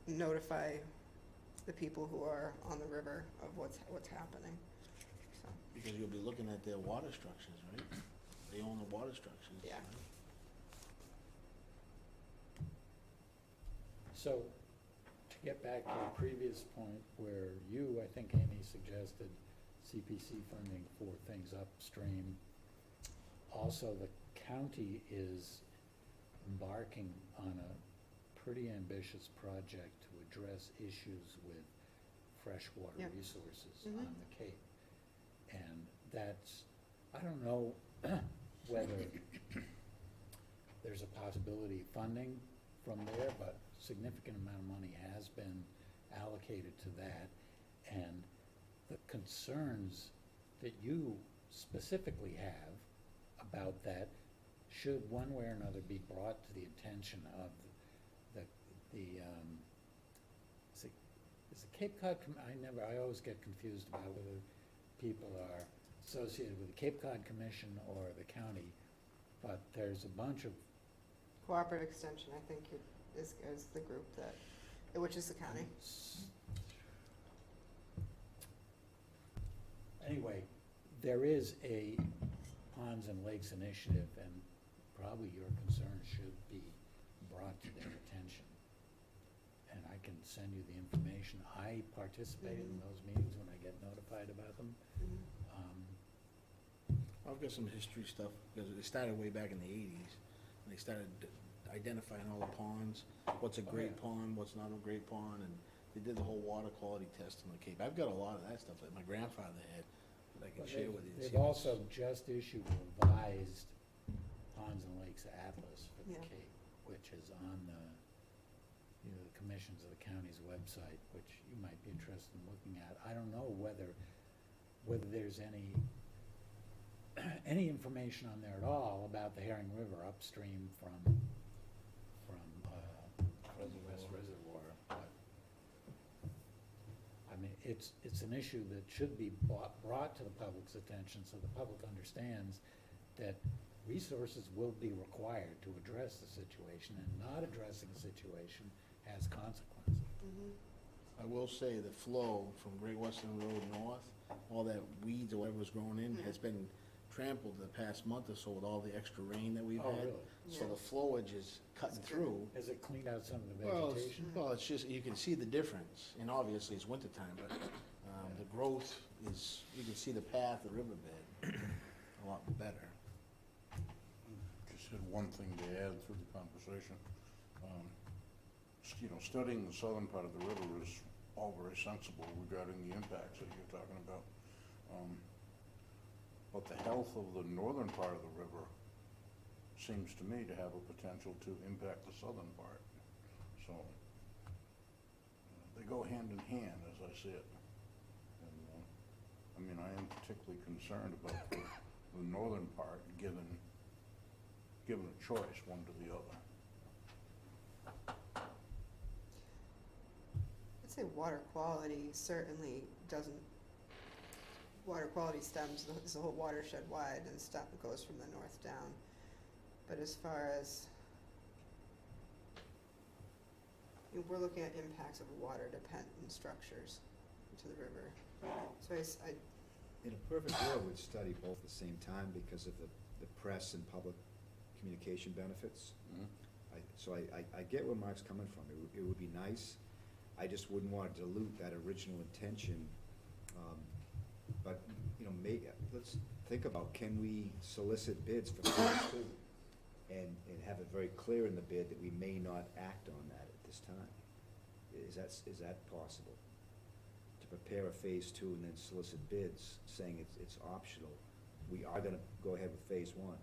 notify the people who are on the river of what's happening, so, Because you'll be looking at their water structures, right? They own the water structures. Yeah. right? So, to get back to the previous point where you, I think Amy suggested CPC funding for things upstream. Also, the county is embarking on a pretty ambitious project to address issues with freshwater Yep. resources Mhm. on the Cape. And that's, I don't know whether there's a possibility of funding from there, but significant amount of money has been allocated to that. And the concerns that you specifically have about that should one way or another be brought to the attention of is the Cape Cod, I always get confused about whether people are associated with the Cape Cod Commission or the county, but there's a bunch of, Cooperative Extension, I think, is the group that, which is the county. Anyway, there is a Ponds and Lakes Initiative, and probably your concerns should be brought to their attention. And I can send you the information. I participated in those meetings when I get notified about them. I've got some history stuff, because it started way back in the 80s, and they started identifying all the ponds, what's a great pond, what's not a great pond, and they did the whole water quality test on the Cape. I've got a lot of that stuff that my grandfather had, that I can But share with you. and see They've what's- also just issued a revised Ponds and Lakes Atlas for the Yeah. Cape, which is on the commissions of the county's website, which you might be interested in looking at. I don't know whether there's any information on there at all about the Herring River upstream from West Reservoir, but I mean, it's an issue that should be brought to the public's attention so the public understands that resources will be required to address the situation, and not addressing the situation has consequences. I will say the flow from Great Western Road north, all that weeds or whatever was growing in, has been trampled the past month or so with all the extra rain that we've Oh, had. really? So the flowage is cutting through. Has it cleaned out some of the Well, vegetation? it's just, you can see the difference, and obviously it's wintertime, but the growth is, you can see the path of the riverbed a lot better. Just had one thing to add through the conversation. Studying the southern part of the river is all very sensible regarding the impacts that you're talking about. But the health of the northern part of the river seems to me to have a potential to impact the southern part. So they go hand in hand, as I see it. And I am particularly concerned about the northern part, given a choice, one to the other. I'd say water quality certainly doesn't, water quality stems the whole watershed wide and stuff goes from the north down. But as far as we're looking at impacts of water-dependent structures to the river. So In a perfect world, we'd study both at the same time because of the press and public communication benefits. So I get where Mark's coming from. It would be nice. I just wouldn't want to dilute that original intention. But, you know, let's think about, can we solicit bids for phase two? And have it very clear in the bid that we may not act on that at this time. Is that possible? To prepare a phase two and then solicit bids, saying it's optional. We are gonna go ahead with phase one.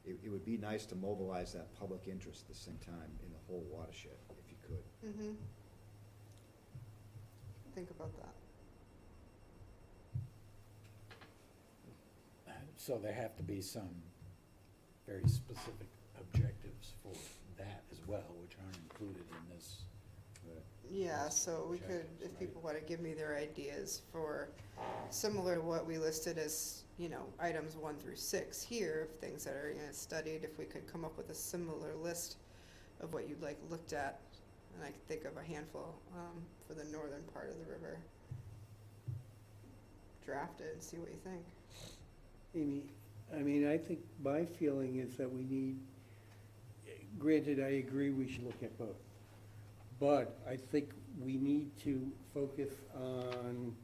It would be nice to mobilize that public interest at the same time in the whole watershed, if you could. think about that. So there have to be some very specific objectives for that as well, which aren't included in this. Yeah, so we could, if people want to give me their ideas for similar to what we listed as, you know, items 1 through 6 here, of things that are, you know, studied, if we could come up with a similar list of what you'd like looked at, and I could think of a handful for the northern part of the river. Draft it and see what you think. Amy, I mean, I think my feeling is that we need, granted, I agree we should look at both. But I think we need to focus on,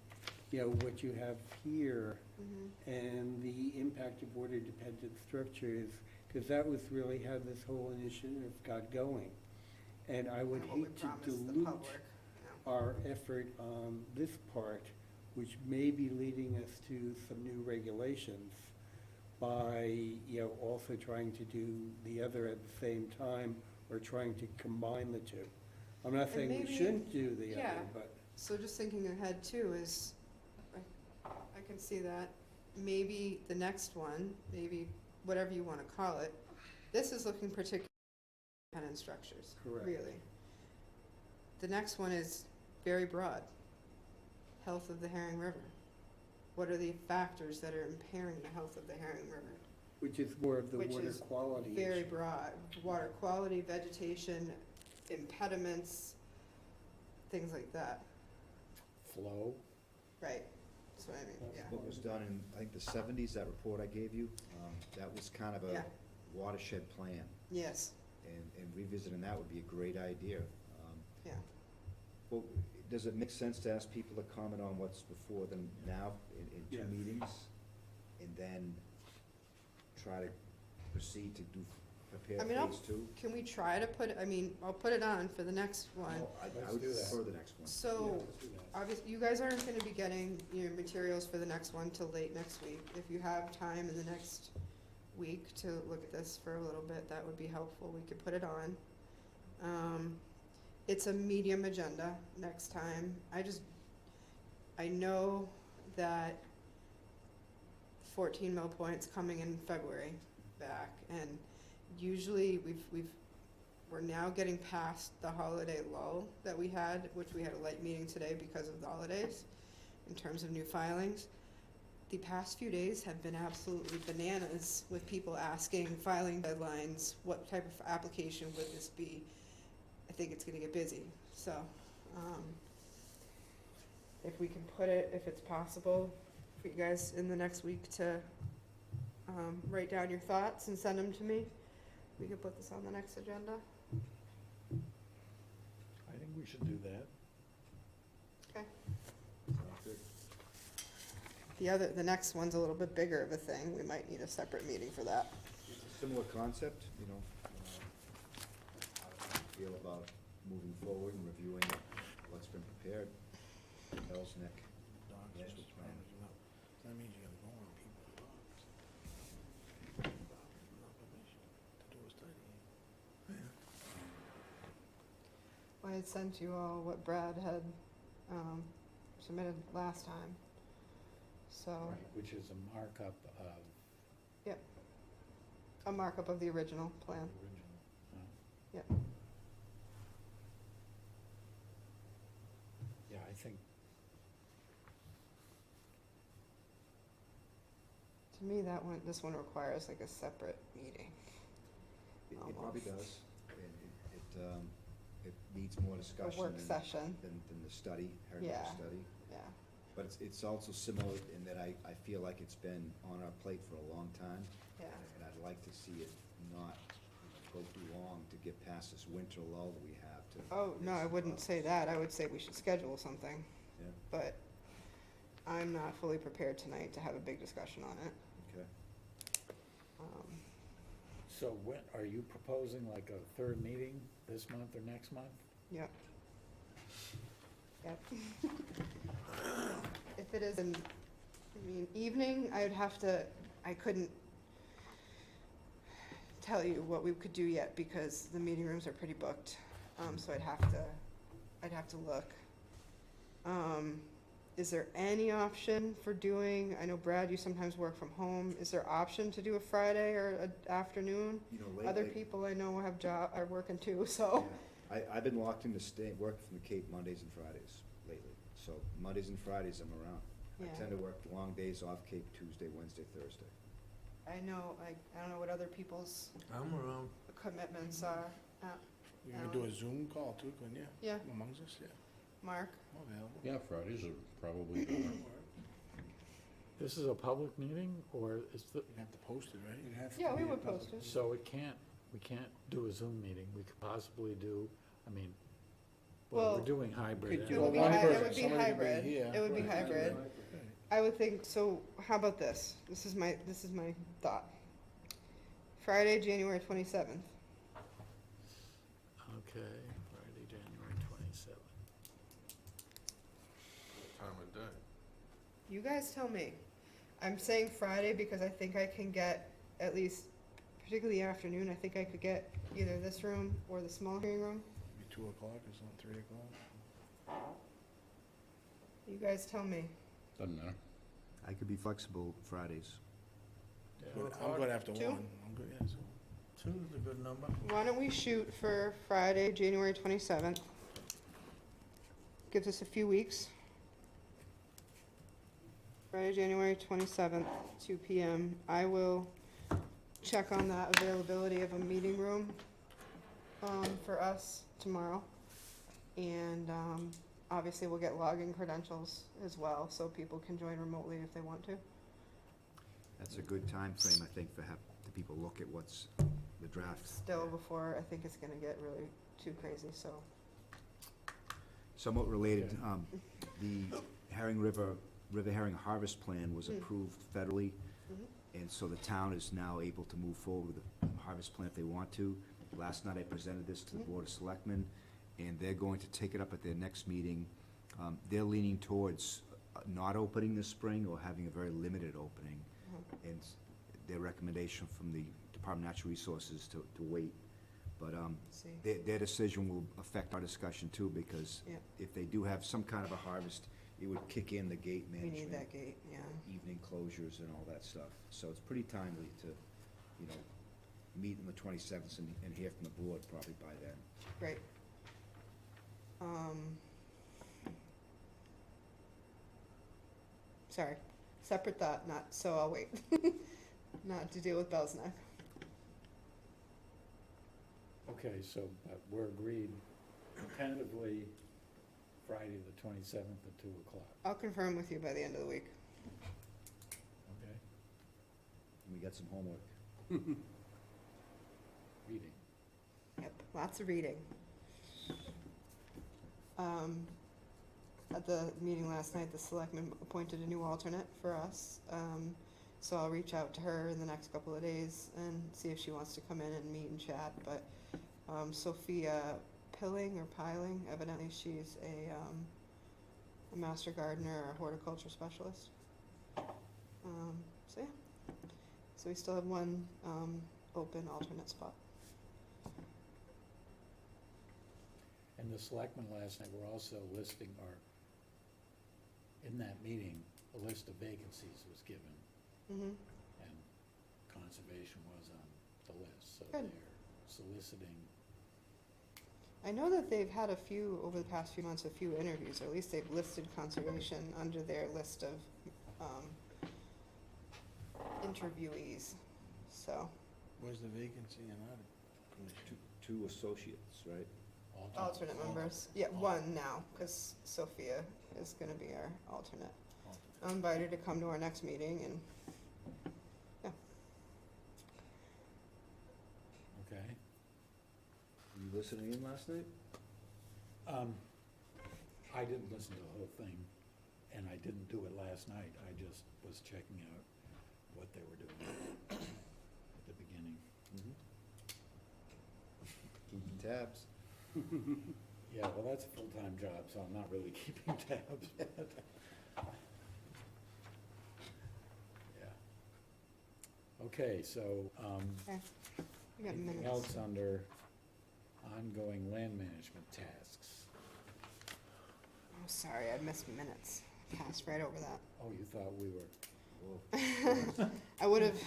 you know, what you have here and the impact of water-dependent structures, because that was really how this whole initiative got going. And I would And what we hate to promised the dilute public, yeah. our effort on this part, which may be leading us to some new regulations by, you know, also trying to do the other at the same time, or trying to combine the two. I'm not And saying we maybe- shouldn't do the yeah. other, but So just thinking ahead too is, I can see that, maybe the next one, maybe whatever you wanna call it, this is looking particularly at independent structures, Correct. really. The next one is very broad, health of the Herring River. What are the factors that are impairing the health of the Herring River? which is more of the Which water is quality Very issue. broad, water quality, vegetation, impediments, things like that, Flow. right? That's what I mean, yeah. What was done in, I think, the 70s, that report I gave you, that was kind of Yeah. a watershed plan. Yes, And revisiting that would be a great idea. yeah. Well, does it make sense to ask people to comment on what's before them now in two Yes. meetings? And then try to proceed to prepare I mean, I'll- phase two? Can we try to put, I mean, I'll put it on for the next one. Well, I Let's would do that. prefer the next one. So, Let's do that. obviously, you guys aren't gonna be getting your materials for the next one till late next week. If you have time in the next week to look at this for a little bit, that would be helpful. We could put it on. It's a medium agenda next time. I know that 14 mil points coming in February back, and usually we're now getting past the holiday lull that we had, which we had a light meeting today because of the holidays, in terms of new filings. The past few days have been absolutely bananas with people asking, filing deadlines, what type of application would this be? I think it's gonna get busy, so, if we can put it, if it's possible, for you guys in the next week to, write down your thoughts and send them to me, we could put this on the next agenda. I think we should do that. Okay. Sounds good. The next one's a little bit bigger of a thing, we might need a separate meeting for that. It's a similar concept, you know, how do you feel about moving forward and reviewing what's been prepared? Bell's Neck. Dogs, Yeah, just it's fine. managing up. That means you gotta go on people's dogs. To do a study. I had sent you all what Brad had, submitted last time, so, Right, which is a markup of a markup of the original plan. the original. Yep. Yeah, I think, To me, this one requires like a separate meeting. It probably Almost. does. it needs more A discussion. work than- session, Than the study, Harry River Yeah. study. yeah. But it's also similar in that I feel like it's been on our plate for a long time. Yeah. And I'd like to see it not go too long to get past this winter lull that we have to. Oh, no, I wouldn't say that. I would say we should schedule something. Yeah. But I'm not fully prepared tonight to have a big discussion on it. Okay. So when, are you proposing like a third meeting this month or next month? Yep. Yep. If it is an, I mean, evening, I couldn't tell you what we could do yet because the meeting rooms are pretty booked. So I'd have to look. Is there any option for doing, I know Brad, you sometimes work from home. Is there option to do a Friday or an afternoon? You know, lately. Other people I know are working too, so. Yeah, I've been locked into working from the Cape Mondays and Fridays lately. So Mondays and Fridays I'm around. Yeah. I tend to work long days off Cape Tuesday, Wednesday, Thursday. I know, I don't know what other people's I'm around. commitments are. You can do a Zoom call too, couldn't you? Yeah, Amongst us, yeah. Mark? I'm available. Yeah, Fridays are probably better. This is a public meeting, or is the, You have to post it, right? It has to Yeah, we be a would public post it. so we can't do a Zoom meeting? We could possibly do, I mean, well, Well, we're doing hybrid. could It do would be, one it person, would be somebody could be hybrid. here. It would be Right. hybrid. I would think, so how about this? This is my thought. Friday, January 27th. Okay, Friday, January 27th. Time of day. You guys tell me. I'm saying Friday because I think I can get, at least particularly afternoon, I think I could get either this room or the small hearing room. Maybe 2 o'clock or something, 3 o'clock. You guys tell me. Doesn't matter. I could be flexible Fridays. I'm good after 2? 1. I'm good, yeah, so. 2's a good number. Why don't we shoot for Friday, January 27th? Gives us a few weeks. Friday, January 27th, 2 PM. I will check on that availability of a meeting room for us tomorrow. And obviously, we'll get login credentials as well, so people can join remotely if they want to. That's a good time frame, I think, for the people look at what's the draft. Still before, I think it's gonna get really too crazy, so. Somewhat related, the River Herring Harvest Plan was approved federally, and so the town is now able to move forward with the harvest plan if they want to. Last night I presented this to the Board of Selectmen, and they're going to take it up at their next meeting. They're leaning towards not opening this spring or having a very limited opening. And their recommendation from the Department of Natural Resources to wait. But See. their decision will affect our discussion too, because Yeah. if they do have some kind of a harvest, it would kick in the gate We management. need that gate, yeah. Evening closures and all that stuff. So it's pretty timely to, meet on the 27th and hear from the board probably by then. Great. Sorry, separate thought, so I'll wait. Not to deal with Bell's Neck. Okay, so, but we're agreed tentatively Friday, the 27th at 2 o'clock, I'll confirm with you by the end of the week. okay? We got some homework. Reading. Yep, lots of reading. At the meeting last night, the selectmen appointed a new alternate for us. So I'll reach out to her in the next couple of days and see if she wants to come in and meet and chat. But Sophia Piling, evidently she's a master gardener or a horticulture specialist. So yeah, so we still have one open alternate spot. And the selectmen last night were also listing, or in that meeting, a list of vacancies was given, Mm-hmm. and conservation was on the list, so Good. they're soliciting. I know that they've had over the past few months, a few interviews, or at least they've listed conservation under their list of interviewees, so. Where's the vacancy in our commission? 2 associates, right? Alternate members, yeah, 1 now, because Sophia is gonna be our alternate. I invited her to come to our next meeting, and, yeah. Okay. Were you listening in last night? I didn't listen to the whole thing, and I didn't do it last night. I just was checking out what they were doing at the beginning. Keeping tabs. Yeah, well, that's a full-time job, so I'm not really keeping tabs. Yeah. Okay, so, Okay, we got anything minutes. else under ongoing land management tasks? Oh, sorry, I missed minutes. Passed right over that. Oh, you thought we were, Well, I would have,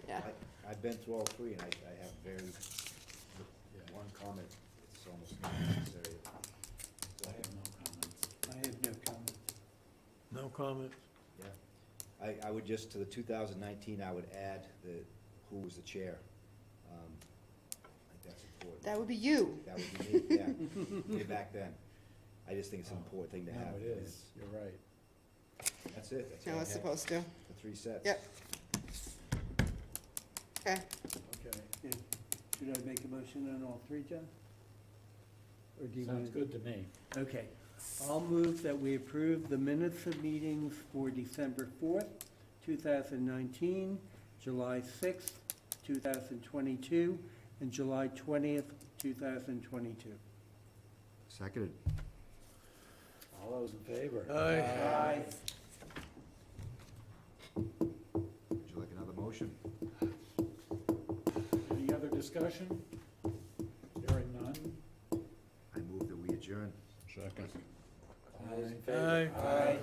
yeah. I've been through all 3, and I have very, yeah, one comment, it's almost not necessary. I have no comments. I have no comment. No comment. Yeah, I would just, to the 2019, I would add who was the chair. I think that's important. That would be you. That would be me, yeah, way back then. I just think it's an important thing to have. No, it is, you're right. That's it, that's all No, I it's have. supposed to. The 3 sets. Yep. Okay. Okay, Yeah. Should I make a motion on all 3, John? Or do you want sounds to? good to me. Okay. I'll move that we approve the minutes of meetings for December 4th, 2019, July 6th, 2022, and July 20th, 2022. Seconded. All those in favor? Aye. Would you like another motion? Any other discussion? Hearing none? I move that we adjourn. Second. All those in favor? Aye. Aye.